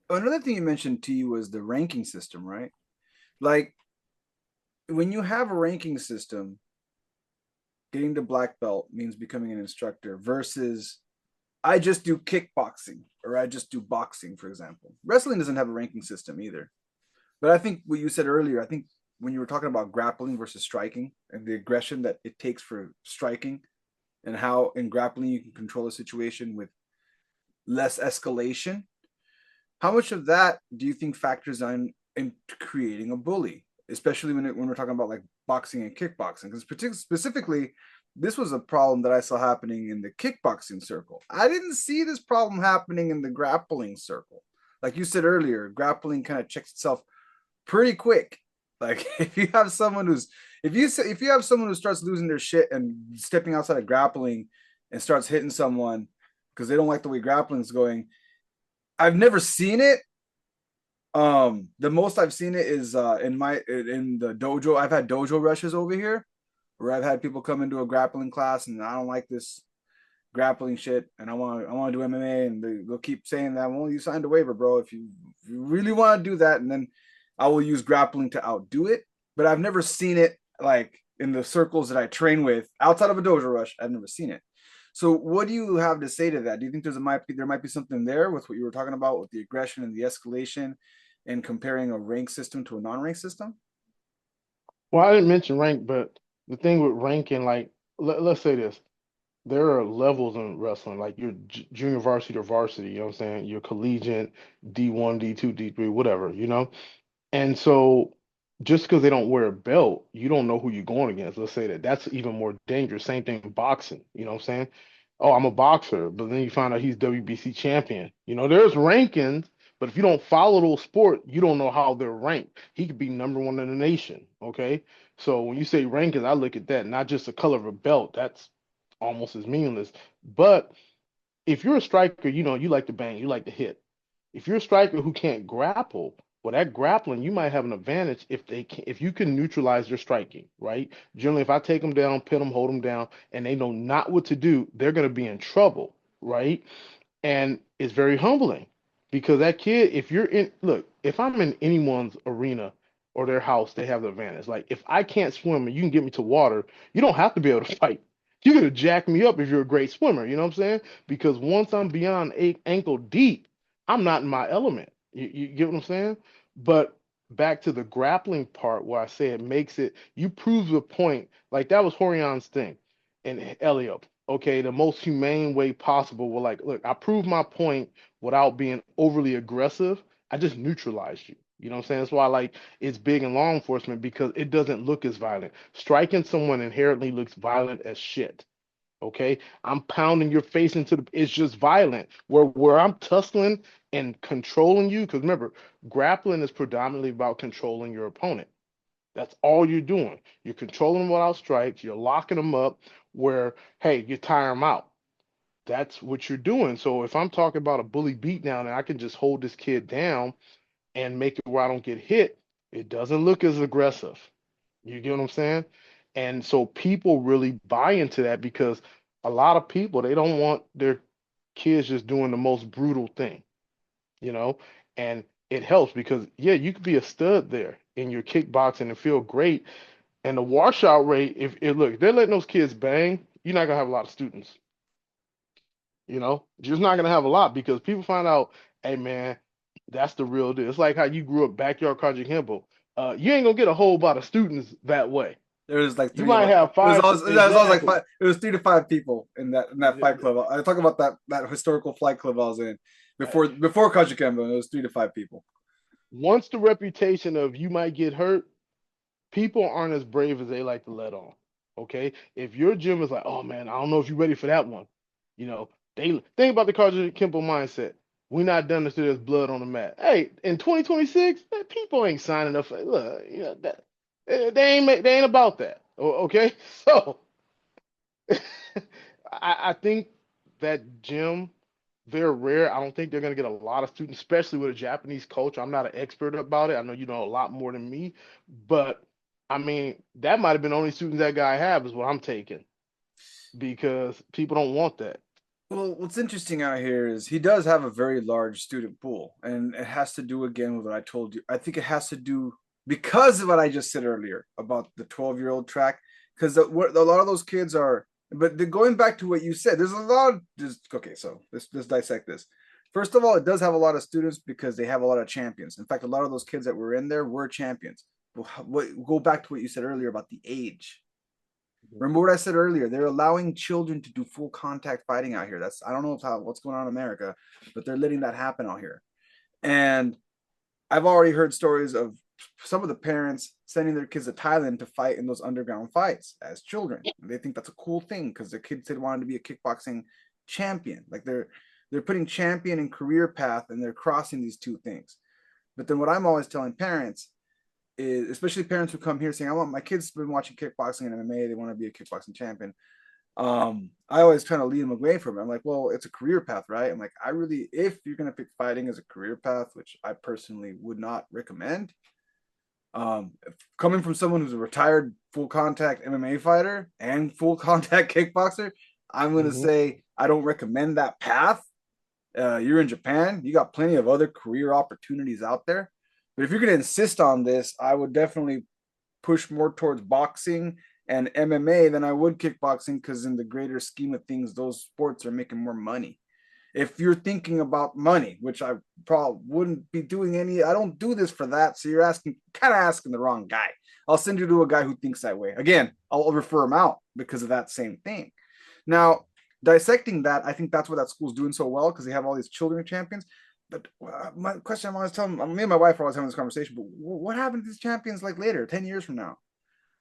another thing you mentioned, T, was the ranking system, right? Like when you have a ranking system, getting the black belt means becoming an instructor versus I just do kickboxing or I just do boxing, for example. Wrestling doesn't have a ranking system either. But I think what you said earlier, I think when you were talking about grappling versus striking and the aggression that it takes for striking and how in grappling you can control a situation with less escalation. How much of that do you think factors in creating a bully, especially when we're talking about like boxing and kickboxing? Because specifically, this was a problem that I saw happening in the kickboxing circle. I didn't see this problem happening in the grappling circle. Like you said earlier, grappling kind of checks itself pretty quick. Like if you have someone who's if you have someone who starts losing their shit and stepping outside of grappling and starts hitting someone because they don't like the way grappling's going, I've never seen it. The most I've seen it is in the dojo. I've had dojo rushes over here where I've had people come into a grappling class and I don't like this grappling shit and I want to do MMA and they'll keep saying that, well, you signed a waiver, bro. If you really want to do that, and then I will use grappling to outdo it. But I've never seen it like in the circles that I train with outside of a dojo rush. I've never seen it. So what do you have to say to that? Do you think there might be something there with what you were talking about with the aggression and the escalation and comparing a rank system to a non-rank system? Well, I didn't mention rank, but the thing with ranking, like, let's say this. There are levels in wrestling, like your junior varsity to varsity, you know what I'm saying? Your collegiate, D1, D2, D3, whatever, you know? And so just because they don't wear a belt, you don't know who you're going against. Let's say that. That's even more dangerous. Same thing in boxing, you know what I'm saying? Oh, I'm a boxer, but then you find out he's WBC champion. You know, there's rankings, but if you don't follow those sport, you don't know how they're ranked. He could be number one in the nation, okay? So when you say rankings, I look at that, not just the color of a belt. That's almost as meaningless. But if you're a striker, you know, you like to bang, you like to hit. If you're a striker who can't grapple, well, that grappling, you might have an advantage if you can neutralize their striking, right? Generally, if I take them down, pin them, hold them down, and they know not what to do, they're going to be in trouble, right? And it's very humbling because that kid, if you're in, look, if I'm in anyone's arena or their house, they have the advantage. Like if I can't swim and you can get me to water, you don't have to be able to fight. You're gonna jack me up if you're a great swimmer. You know what I'm saying? Because once I'm beyond ankle deep, I'm not in my element. You get what I'm saying? But back to the grappling part where I say it makes it, you prove the point. Like that was Horion's thing and Elio. Okay, the most humane way possible. Well, like, look, I proved my point without being overly aggressive. I just neutralized you. You know what I'm saying? That's why like it's big in law enforcement because it doesn't look as violent. Striking someone inherently looks violent as shit. Okay, I'm pounding your face into the. It's just violent. Where I'm tussling and controlling you. Because remember, grappling is predominantly about controlling your opponent. That's all you're doing. You're controlling them without strikes. You're locking them up where, hey, you tire them out. That's what you're doing. So if I'm talking about a bully beatdown and I can just hold this kid down and make it where I don't get hit, it doesn't look as aggressive. You get what I'm saying? And so people really buy into that because a lot of people, they don't want their kids just doing the most brutal thing, you know? And it helps because, yeah, you could be a stud there in your kickboxing and feel great. And the washout rate, if they're letting those kids bang, you're not gonna have a lot of students. You know, you're just not gonna have a lot because people find out, hey man, that's the real deal. It's like how you grew up backyard Project Himbo. You ain't gonna get a whole lot of students that way. There was like You three of might us. have It was five. always, it was always like Exactly. five. It was 3 to 5 people in that fight club. I talk about that historical fight club I was in before Kajikembo, and it was 3 to 5 people. Once the reputation of you might get hurt, people aren't as brave as they like to let on. Okay, if your gym is like, oh man, I don't know if you're ready for that one. You know, they think about the Carter Kimpo mindset. We're not done until there's blood on the mat. Hey, in 2026, people ain't signing up for look. You know that they ain't about that. Okay, so I think that gym they're rare. I don't think they're going to get a lot of students, especially with a Japanese culture. I'm not an expert about it. I know you know a lot more than me, but I mean, that might have been the only students that guy have is what I'm taking because people don't want that. Well, what's interesting out here is he does have a very large student pool, and it has to do again with what I told you. I think it has to do because of what I just said earlier about the 12-year-old track, because a lot of those kids are. But going back to what you said, there's a lot of just okay. So let's dissect this. First of all, it does have a lot of students because they have a lot of champions. In fact, a lot of those kids that were in there were champions. Go back to what you said earlier about the age. Remember what I said earlier? They're allowing children to do full contact fighting out here. I don't know what's going on in America, but they're letting that happen out here. And I've already heard stories of some of the parents sending their kids to Thailand to fight in those underground fights as children. They think that's a cool thing because their kids said wanted to be a kickboxing champion. Like they're putting champion and career path, and they're crossing these two things. But then what I'm always telling parents is, especially parents who come here saying, I want my kids been watching kickboxing and MMA, they want to be a kickboxing champion. I always try to lead them away from it. I'm like, well, it's a career path, right? I'm like, if you're gonna pick fighting as a career path, which I personally would not recommend, coming from someone who's a retired full contact MMA fighter and full contact kickboxer, I'm gonna say I don't recommend that path. You're in Japan, you got plenty of other career opportunities out there. But if you're gonna insist on this, I would definitely push more towards boxing and MMA than I would kickboxing, because in the greater scheme of things, those sports are making more money. If you're thinking about money, which I probably wouldn't be doing I don't do this for that. So you're kind of asking the wrong guy. I'll send you to a guy who thinks that way. Again, I'll refer him out because of that same thing. Now, dissecting that, I think that's why that school's doing so well, because they have all these children champions. But my question, I'm always telling me and my wife are always having this conversation, but what happened to these champions like later, 10 years from now?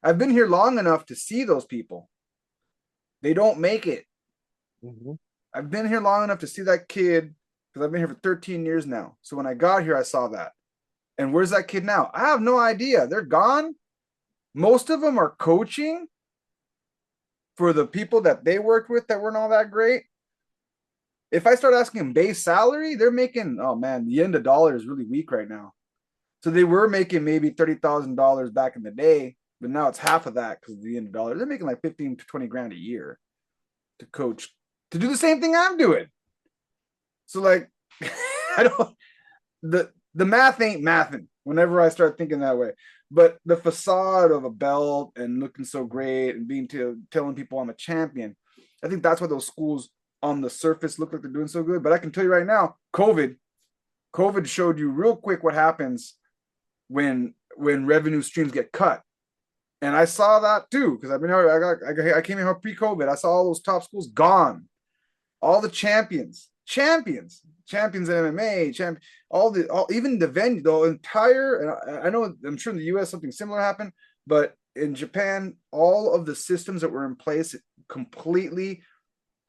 I've been here long enough to see those people. They don't make it. I've been here long enough to see that kid, because I've been here for 13 years now. So when I got here, I saw that. And where's that kid now? I have no idea. They're gone. Most of them are coaching for the people that they worked with that weren't all that great. If I start asking them base salary, they're making, oh man, the yen to dollar is really weak right now. So they were making maybe $30,000 back in the day, but now it's half of that because of the yen to dollar. They're making like 15 to 20 grand a year to coach, to do the same thing I'm doing. So like, the math ain't mathing whenever I start thinking that way. But the facade of a belt and looking so great and telling people I'm a champion, I think that's why those schools on the surface look like they're doing so good. But I can tell you right now, COVID showed you real quick what happens when revenue streams get cut. And I saw that too, because I came here pre-COVID. I saw all those top schools gone. All the champions in MMA, even the venue, the entire. And I know, I'm sure in the US something similar happened, but in Japan, all of the systems that were in place completely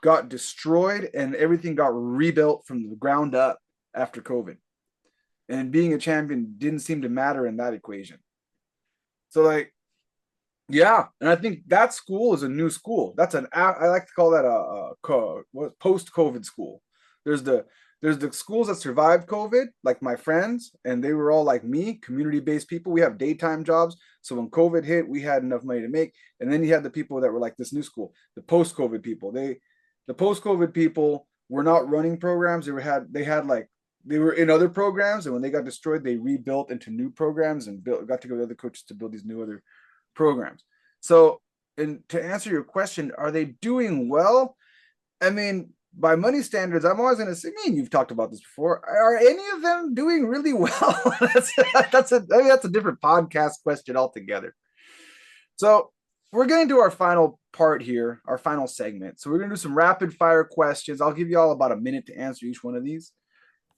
got destroyed, and everything got rebuilt from the ground up after COVID. And being a champion didn't seem to matter in that equation. So like, yeah, and I think that school is a new school. I like to call that a post-COVID school. There's the schools that survived COVID, like my friends, and they were all like me, community-based people. We have daytime jobs, so when COVID hit, we had enough money to make. And then you had the people that were like this new school, the post-COVID people. The post-COVID people were not running programs. They were in other programs, and when they got destroyed, they rebuilt into new programs and got together with other coaches to build these new other programs. So, and to answer your question, are they doing well? I mean, by money standards, I'm always going to say, you've talked about this before. Are any of them doing really well? that's a different podcast question altogether. So we're getting to our final part here, our final segment. So we're going to do some rapid fire questions. I'll give you all about a minute to answer each one of these,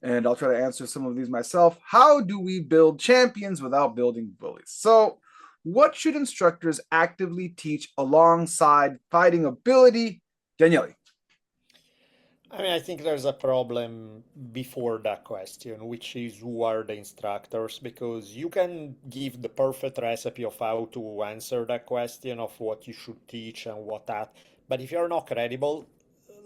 and I'll try to answer some of these myself. How do we build champions without building bullies? So what should instructors actively teach alongside fighting ability? Daniele. I mean, I think there's a problem before that question, which is who are the instructors? Because you can give the perfect recipe of how to answer that question of what you should teach and what that. But if you're not credible,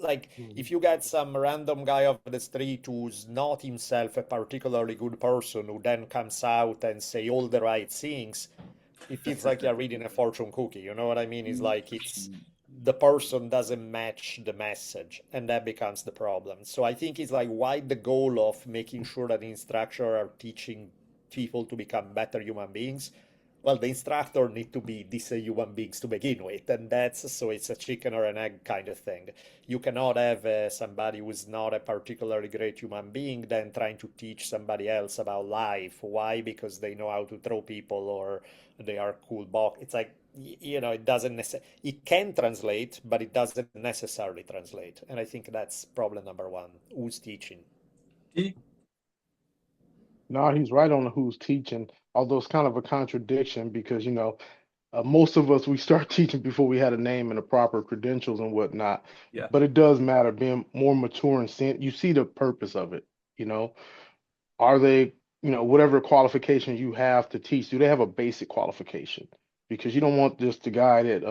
like if you get some random guy off the street who's not himself a particularly good person who then comes out and say all the right things, it feels like you're reading a fortune cookie. You know what I mean? It's like it's the person doesn't match the message, and that becomes the problem. So I think it's like why the goal of making sure that the instructor are teaching people to become better human beings. Well, the instructor need to be decent human beings to begin with, and that's so it's a chicken or an egg kind of thing. You cannot have somebody who's not a particularly great human being then trying to teach somebody else about life. Why? Because they know how to throw people or they are cool box. It's like it doesn't it can translate, but it doesn't necessarily translate. And I think that's problem number one. Who's teaching? T? No, he's right on the who's teaching, although it's kind of a contradiction because, most of us we start teaching before we had a name and the proper credentials and whatnot. Yeah. But it does matter being more mature and seeing you see the purpose of it. You know, are they, whatever qualification you have to teach, do they have a basic qualification? Because you don't want just the guy that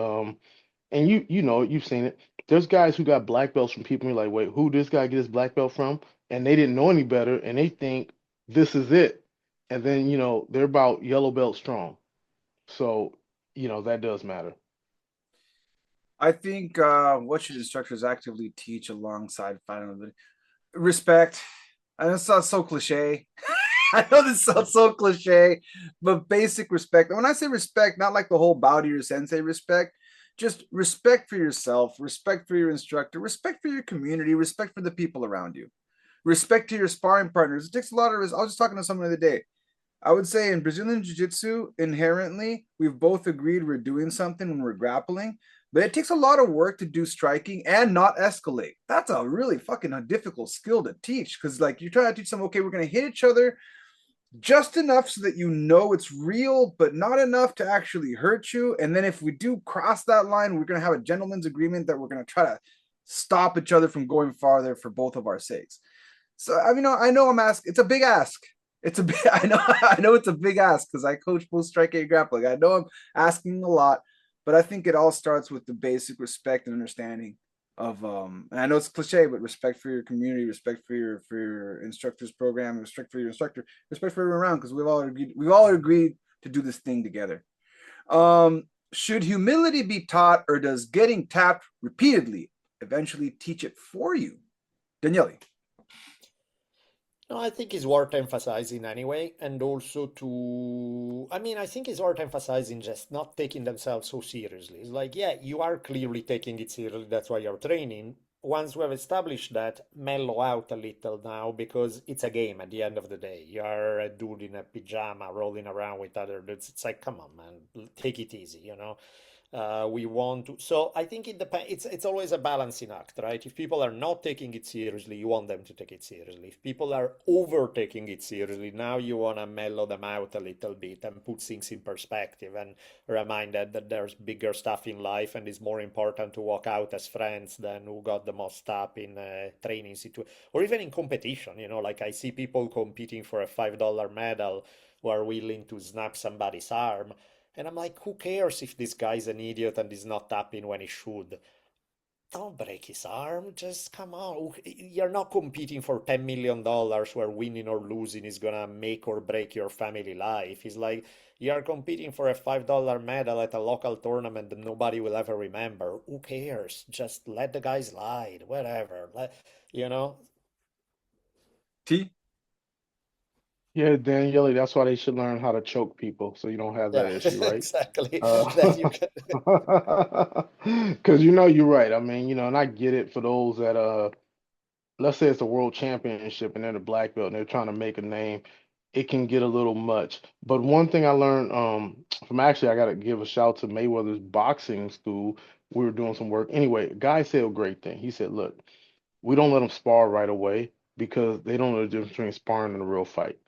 and you've seen it. There's guys who got black belts from people. And you're like, wait, who this guy get his black belt from? And they didn't know any better, and they think this is it. And then they're about yellow belt strong. So that does matter. I think what should instructors actively teach alongside fighting? Respect. I know it sounds so cliche. I know this sounds so cliche, but basic respect. And when I say respect, not like the whole bow to your sensei respect, just respect for yourself, respect for your instructor, respect for your community, respect for the people around you, respect to your sparring partners. It takes a lot of. I was just talking to someone the other day. I would say in Brazilian Jiu Jitsu, inherently, we've both agreed we're doing something when we're grappling, but it takes a lot of work to do striking and not escalate. That's a really fucking difficult skill to teach because, like, you're trying to teach them, okay, we're going to hit each other just enough so that you know it's real, but not enough to actually hurt you. And then if we do cross that line, we're going to have a gentleman's agreement that we're going to try to stop each other from going farther for both of our sakes. So I mean, I know I'm asking. It's a big ask. It's a big. I know. I know it's a big ask because I coach both striking and grappling. I know I'm asking a lot, but I think it all starts with the basic respect and understanding of and I know it's cliche, but respect for your community, respect for your instructor's program, respect for your instructor, respect for everyone around, because we've all agreed to do this thing together. Should humility be taught, or does getting tapped repeatedly eventually teach it for you? Daniele. No, I think it's worth emphasizing anyway, and also I mean, I think it's worth emphasizing just not taking themselves so seriously. It's like, yeah, you are clearly taking it seriously, that's why you're training. Once we have established that, mellow out a little now because it's a game at the end of the day. You're a dude in a pajama rolling around with other dudes. It's like, come on, man, take it easy. We want to. So I think it depends. It's always a balancing act, right? If people are not taking it seriously, you want them to take it seriously. If people are over taking it seriously, now you want to mellow them out a little bit and put things in perspective and remind them that there's bigger stuff in life and it's more important to walk out as friends than who got the most up in a training situation or even in competition. Like I see people competing for a $5 medal who are willing to snap somebody's arm, and I'm like, who cares if this guy's an idiot and is not tapping when he should? Don't break his arm. Just come on. You're not competing for $10 million where winning or losing is gonna make or break your family life. It's like you're competing for a $5 medal at a local tournament that nobody will ever remember. Who cares? Just let the guy slide, whatever. You know? T. Yeah, Daniele, that's why they should learn how to choke people so you don't have that Yeah, issue, right? exactly. That you Uh, can. because you're right. I mean, and I get it for those that let's say it's a world championship and they're the black belt and they're trying to make a name, it can get a little much. But one thing I learned from actually I gotta give a shout to Mayweather's boxing school. We were doing some work. Anyway, a guy said a great thing. He said, look, we don't let them spar right away because they don't know the difference between sparring and a real fight.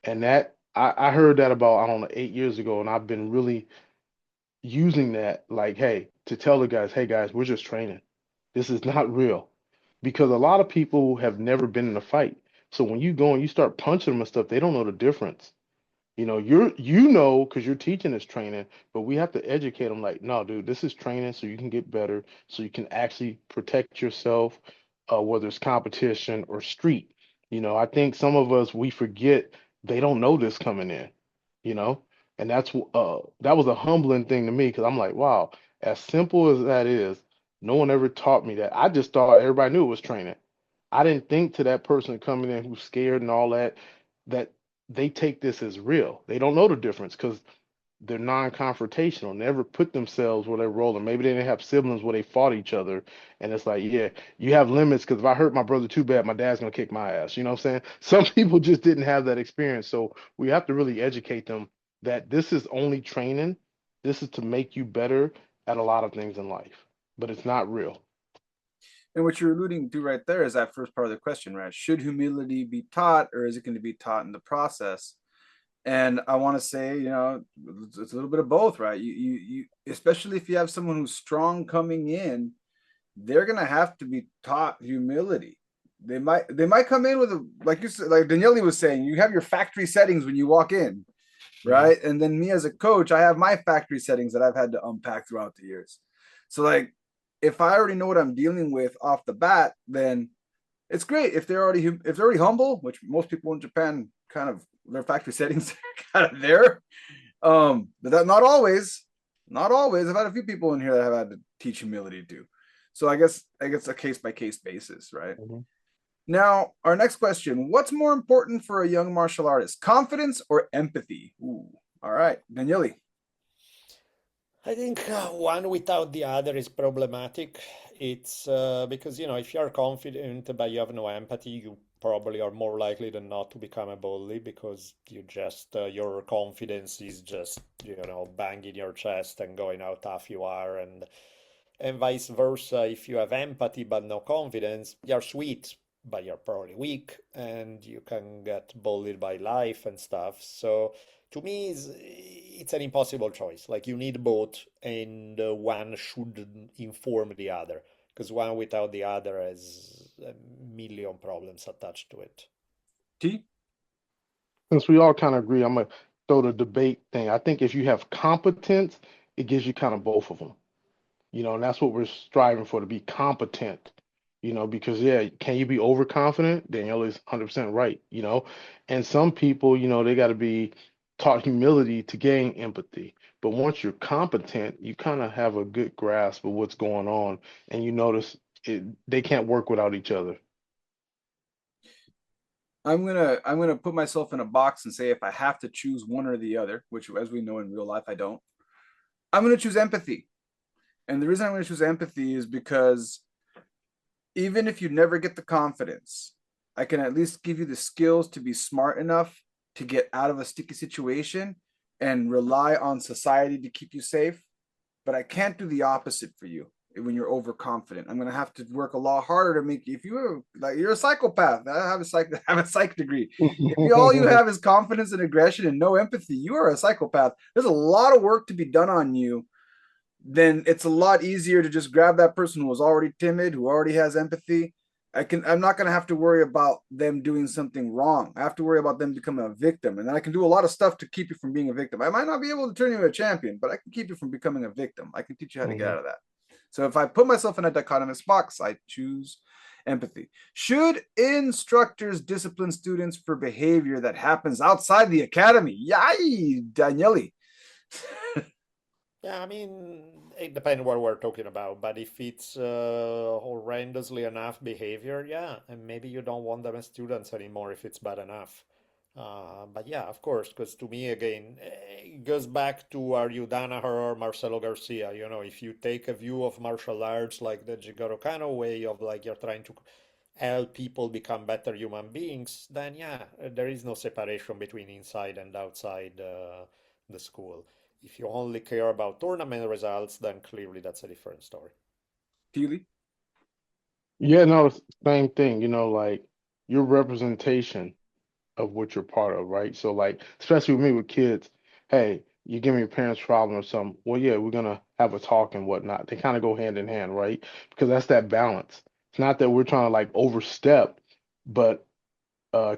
And that I heard that about, I don't know, 8 years ago, and I've been really using that like, hey, to tell the guys, hey guys, we're just training. This is not real. Because a lot of people have never been in a fight. So when you go and you start punching them and stuff, they don't know the difference. Because you're teaching this training, but we have to educate them like, no, dude, this is training so you can get better, so you can actually protect yourself, whether it's competition or street. I think some of us we forget they don't know this coming in, you know, and that was a humbling thing to me because I'm like, wow, as simple as that is, no one ever taught me that. I just thought everybody knew it was training. I didn't think to that person coming in who's scared and all that, that they take this as real. They don't know the difference because they're non-confrontational, never put themselves where they're rolling. Maybe they didn't have siblings where they fought each other. And it's like, yeah, you have limits because if I hurt my brother too bad, my dad's gonna kick my ass. You know what I'm saying? Some people just didn't have that experience. So we have to really educate them that this is only training. This is to make you better at a lot of things in life, but it's not real. And what you're alluding to right there is that first part of the question, right? Should humility be taught, or is it going to be taught in the process? And I want to say, it's a little bit of both, right? You especially if you have someone who's strong coming in, they're gonna have to be taught humility. They might come in with a, like you said, like Daniele was saying, you have your factory settings when you walk in, right? And then me as a coach, I have my factory settings that I've had to unpack throughout the years. So like, if I already know what I'm dealing with off the bat, then it's great. If they're already humble, which most people in Japan kind of, their factory settings are kind of there. But that not always. I've had a few people in here that have had to teach humility too. So I guess a case by case basis, right? Mhm. Now, our next question: what's more important for a young martial artist, confidence or empathy? Ooh, all right, Daniele. I think one without the other is problematic. It's because, if you're confident but you have no empathy, you probably are more likely than not to become a bully because your confidence is just, banging your chest and going how tough you are, and vice versa. If you have empathy but no confidence, you're sweet, but you're probably weak, and you can get bullied by life and stuff. So to me, it's an impossible choice. Like you need both, and one should inform the other, because one without the other has a million problems attached to it. T. Since we all kind of agree, I'm gonna throw the debate thing. I think if you have competence, it gives you kind of both of them. And that's what we're striving for, to be competent. Because yeah, can you be overconfident? Danielle is 100% right. And some people, they got to be taught humility to gain empathy. But once you're competent, you kind of have a good grasp of what's going on, and you notice they can't work without each other. I'm gonna put myself in a box and say if I have to choose one or the other, which as we know in real life I don't, I'm gonna choose empathy. And the reason I'm gonna choose empathy is because even if you never get the confidence, I can at least give you the skills to be smart enough to get out of a sticky situation and rely on society to keep you safe. But I can't do the opposite for you when you're overconfident. I'm gonna have to work a lot harder to make you, if you're like you're a psychopath. I have a psych degree. If all you have is confidence and aggression and no empathy, you are a psychopath. There's a lot of work to be done on you. Then it's a lot easier to just grab that person who was already timid, who already has empathy. I'm not gonna have to worry about them doing something wrong. I have to worry about them becoming a victim. And then I can do a lot of stuff to keep you from being a victim. I might not be able to turn you into a champion, but I can keep you from becoming a victim. I can teach you how to get out of that. So if I put myself in a dichotomous box, I choose empathy. Should instructors discipline students for behavior that happens outside the academy? Yay, Daniele. Yeah, I mean, it depends what we're talking about, but if it's horrendously enough behavior, yeah, and maybe you don't want them as students anymore if it's bad enough. But yeah, of course, because to me, again, it goes back to are you Danaher or Marcelo Garcia? If you take a view of martial arts like the Jigoro Kano way of like you're trying to help people become better human beings, then yeah, there is no separation between inside and outside the school. If you only care about tournament results, then clearly that's a different story. Keely? Yeah, no, it's the same thing. Like your representation of what you're part of, right? So like, especially with me with kids, hey, you give me your parents' problem or something. Well, yeah, we're gonna have a talk and whatnot. They kind of go hand in hand, right? Because that's that balance. It's not that we're trying to like overstep, but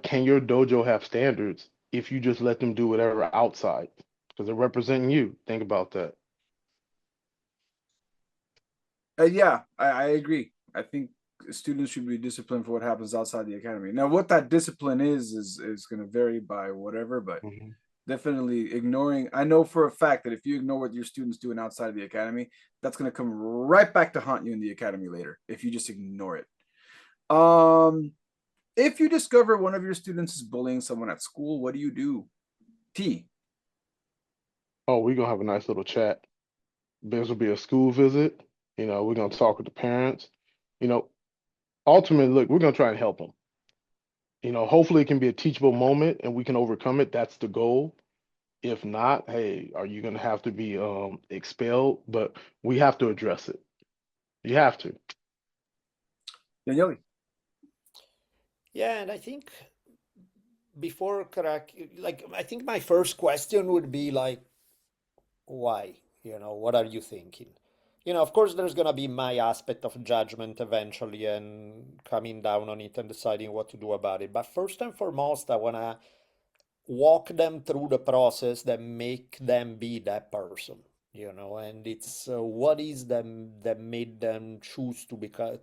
can your dojo have standards if you just let them do whatever outside? Because they're representing you. Think about that. Yeah, I agree. I think students should be disciplined for what happens outside the academy. Now, what that discipline is going to vary by whatever, but Mhm. definitely ignoring. I know for a fact that if you ignore what your students doing outside of the academy, that's going to come right back to haunt you in the academy later if you just ignore it. Um, if you discover one of your students is bullying someone at school, what do you do? T. Oh, we're gonna have a nice little chat. This will be a school visit. We're gonna talk with the parents. You know, Ultimately, look, we're gonna try and help them. Hopefully it can be a teachable moment and we can overcome it. That's the goal. If not, hey, are you gonna have to be expelled? But we have to address it. You have to. Daniele. Yeah, and I think before correct, like I think my first question would be like, why? What are you thinking? Of course, there's gonna be my aspect of judgment eventually and coming down on it and deciding what to do about it. But first and foremost, I wanna walk them through the process that make them be that person, and it's what is them that made them choose to become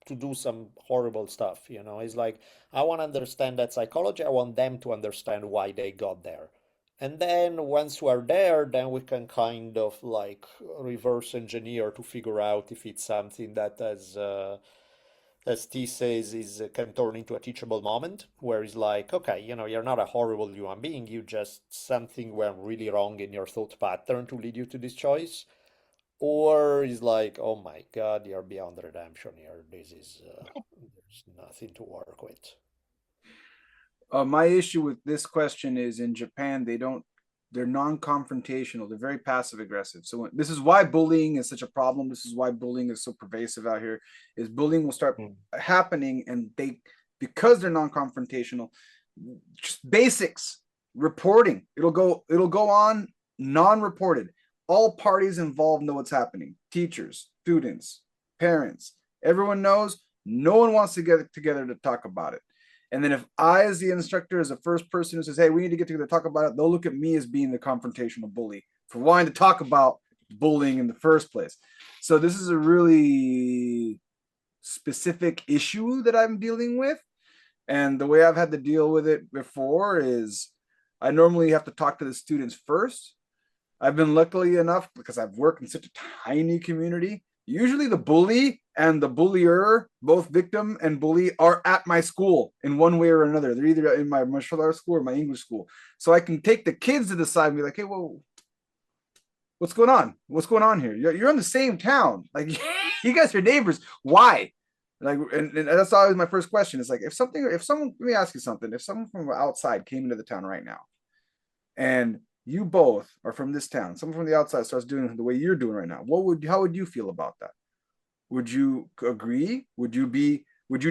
to do some horrible stuff. It's like I want to understand that psychology. I want them to understand why they got there, and then once we're there, then we can kind of like reverse engineer to figure out if it's something that as T says, is can turn into a teachable moment where it's like, okay, you're not a horrible human being. You just something went really wrong in your thought pattern to lead you to this choice. Or is like, oh my God, you're beyond redemption here. This is there's nothing to work with. My issue with this question is in Japan, they're non-confrontational. They're very passive aggressive. So this is why bullying is such a problem. This is why bullying is so pervasive out here. Is bullying will start Mm. happening, and because they're non-confrontational, just basics reporting. It'll go on non-reported. All parties involved know what's happening. Teachers, students, parents, everyone knows. No one wants to get together to talk about it. And then if I, as the instructor, as the first person who says, "Hey, we need to get together to talk about it," they'll look at me as being the confrontational bully for wanting to talk about bullying in the first place. So this is a really specific issue that I'm dealing with. And the way I've had to deal with it before is I normally have to talk to the students first. I've been lucky enough because I've worked in such a tiny community. Usually, the bully and the bullier, both victim and bully, are at my school in one way or another. They're either in my martial arts school or my English school. So I can take the kids to the side and be like, "Hey, well, what's going on? What's going on here? You're in the same town. Like, you guys are neighbors. Why?" Like, and that's always my first question. Is like, if someone, let me ask you something. If someone from outside came into the town right now, and you both are from this town, someone from the outside starts doing the way you're doing right now, how would you feel about that? Would you agree? Would you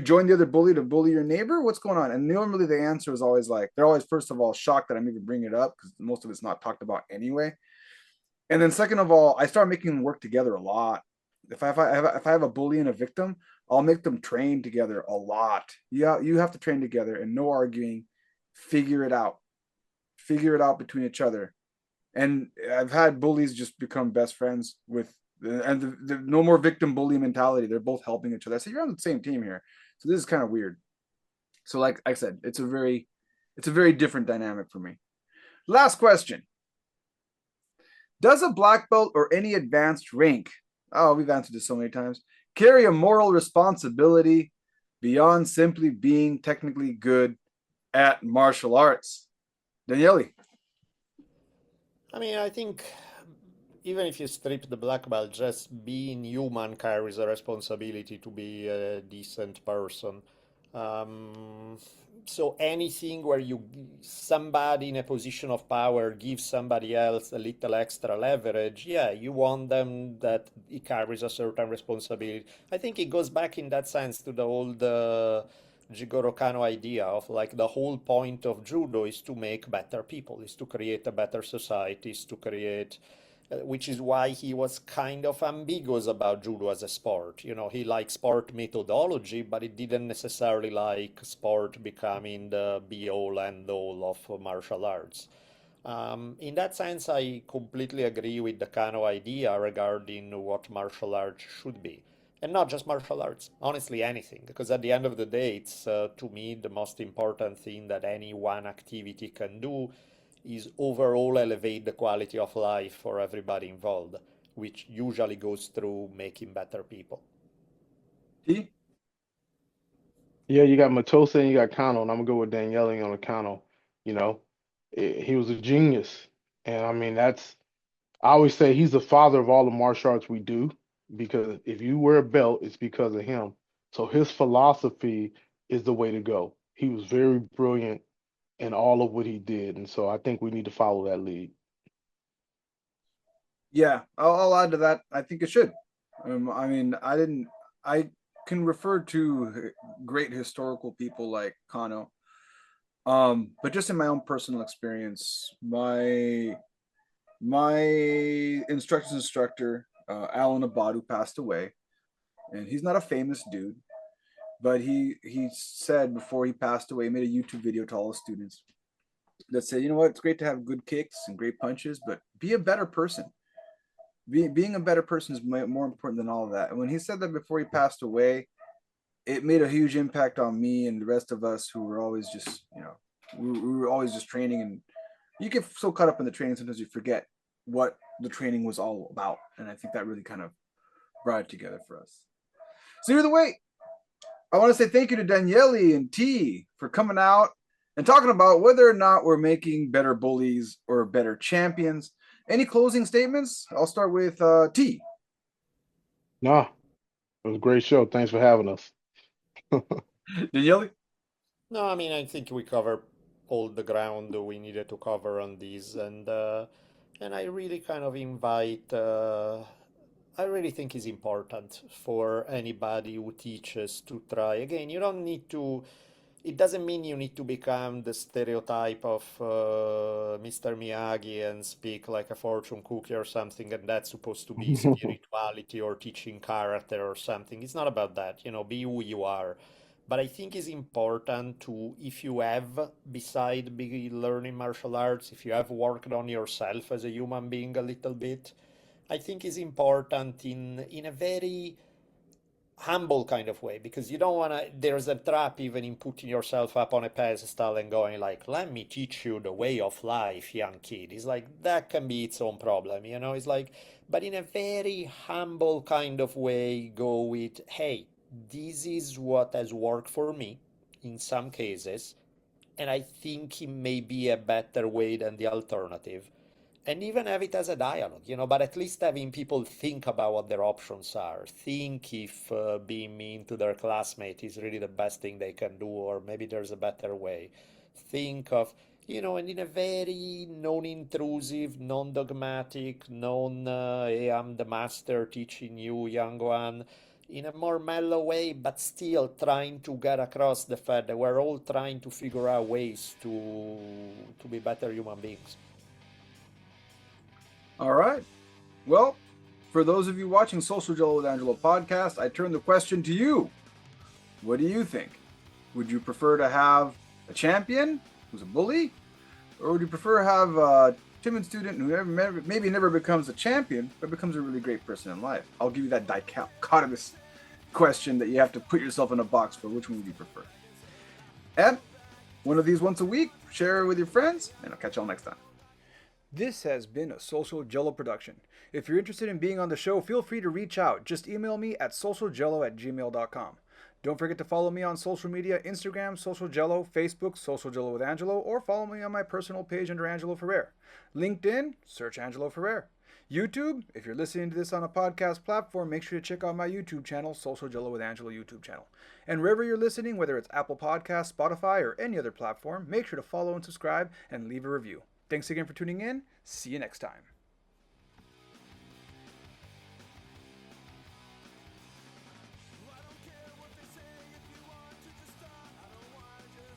join the other bully to bully your neighbor? What's going on? And normally the answer is always like, they're always, first of all, shocked that I'm even bringing it up because most of it's not talked about anyway. And then second of all, I start making them work together a lot. If I have a bully and a victim, I'll make them train together a lot. You have to train together and no arguing. Figure it out. Figure it out between each other. And I've had bullies just become best friends with, and the no more victim bully mentality. They're both helping each other. I said, you're on the same team here. So this is kind of weird. So like I said, it's a very different dynamic for me. Last question. Does a black belt or any advanced rank, oh, we've answered this so many times, carry a moral responsibility beyond simply being technically good at martial arts? Daniele. I mean, I think even if you strip the black belt, just being human carries a responsibility to be a decent person. Um, so anything where somebody in a position of power gives somebody else a little extra leverage, yeah, you want them that it carries a certain responsibility. I think it goes back in that sense to the old Jigoro Kano idea of like the whole point of judo is to make better people, is to create a better society, is to create which is why he was kind of ambiguous about judo as a sport. He liked sport methodology, but he didn't necessarily like sport becoming the be all and all of martial arts. In that sense, I completely agree with the Kano idea regarding what martial arts should be. And not just martial arts, honestly, anything. Because at the end of the day, it's to me the most important thing that any one activity can do is overall elevate the quality of life for everybody involved, which usually goes through making better people. T? Yeah, you got Matosa and you got Kano, and I'm gonna go with Daniele on the Kano. You know, he was a genius, and I mean I always say he's the father of all the martial arts we do because if you wear a belt, it's because of him. So his philosophy is the way to go. He was very brilliant in all of what he did. And so I think we need to follow that lead. Yeah, I'll add to that. I think it should. I mean, I can refer to great historical people like Kano. But just in my own personal experience, my instructor's instructor, Alan Abadu, passed away, and he's not a famous dude, but he said before he passed away, he made a YouTube video to all the students that said, you know what, it's great to have good kicks and great punches, but be a better person. Being a better person is more important than all of that. And when he said that before he passed away, it made a huge impact on me and the rest of us who were always just, we were always just training, and you get so caught up in the training sometimes you forget what the training was all about. And I think that really kind of brought it together for us. So either way, I want to say thank you to Daniele and T for coming out and talking about whether or not we're making better bullies or better champions. Any closing statements? I'll start with T. No, it was a great show. Thanks for having us. Daniele? No, I mean, I think we covered all the ground we needed to cover on these, and I really kind of invite. I really think it's important for anybody who teaches to try. Again, you don't need to. It doesn't mean you need to become the stereotype of Mr. Miyagi and speak like a fortune cookie or something, and that's supposed to be spirituality or teaching character or something. It's not about that. Be who you are. But I think it's important to, if you have, beside learning martial arts, if you have worked on yourself as a human being a little bit, I think it's important in a very humble kind of way, because you don't want to, there's a trap even in putting yourself up on a pedestal and going like, let me teach you the way of life, young kid. It's like that can be its own problem, it's like, but in a very humble kind of way, go with, hey, this is what has worked for me in some cases, and I think it may be a better way than the alternative. And even have it as a dialogue, but at least having people think about what their options are. Think if being mean to their classmate is really the best thing they can do, or maybe there's a better way. Think of, and in a very non-intrusive, non-dogmatic, hey, I'm the master teaching you, young one, in a more mellow way, but still trying to get across the fact that we're all trying to figure out ways to be better human beings. All right. Well, for those of you watching Social Jello with Angelo podcast, I turn the question to you. What do you think? Would you prefer to have a champion who's a bully? Or would you prefer to have a timid student who maybe never becomes a champion, but becomes a really great person in life? I'll give you that dichotomous question that you have to put yourself in a box for. Which one would you prefer? And one of these once a week, share it with your friends, and I'll catch y'all next time. This has been a Social Jello production. If you're interested in being on the show, feel free to reach out. Just email me at socialjello@gmail.com. Don't forget to follow me on social media, Instagram, Social Jello, Facebook, Social Jello with Angelo, or follow me on my personal page under Angelo Ferrer. LinkedIn, search Angelo Ferrer. YouTube, if you're listening to this on a podcast platform, make sure to check out my YouTube channel, Social Jello with Angelo YouTube channel. And wherever you're listening, whether it's Apple Podcasts, Spotify, or any other platform, make sure to follow and subscribe and leave a review. Thanks again for tuning in. See you next time.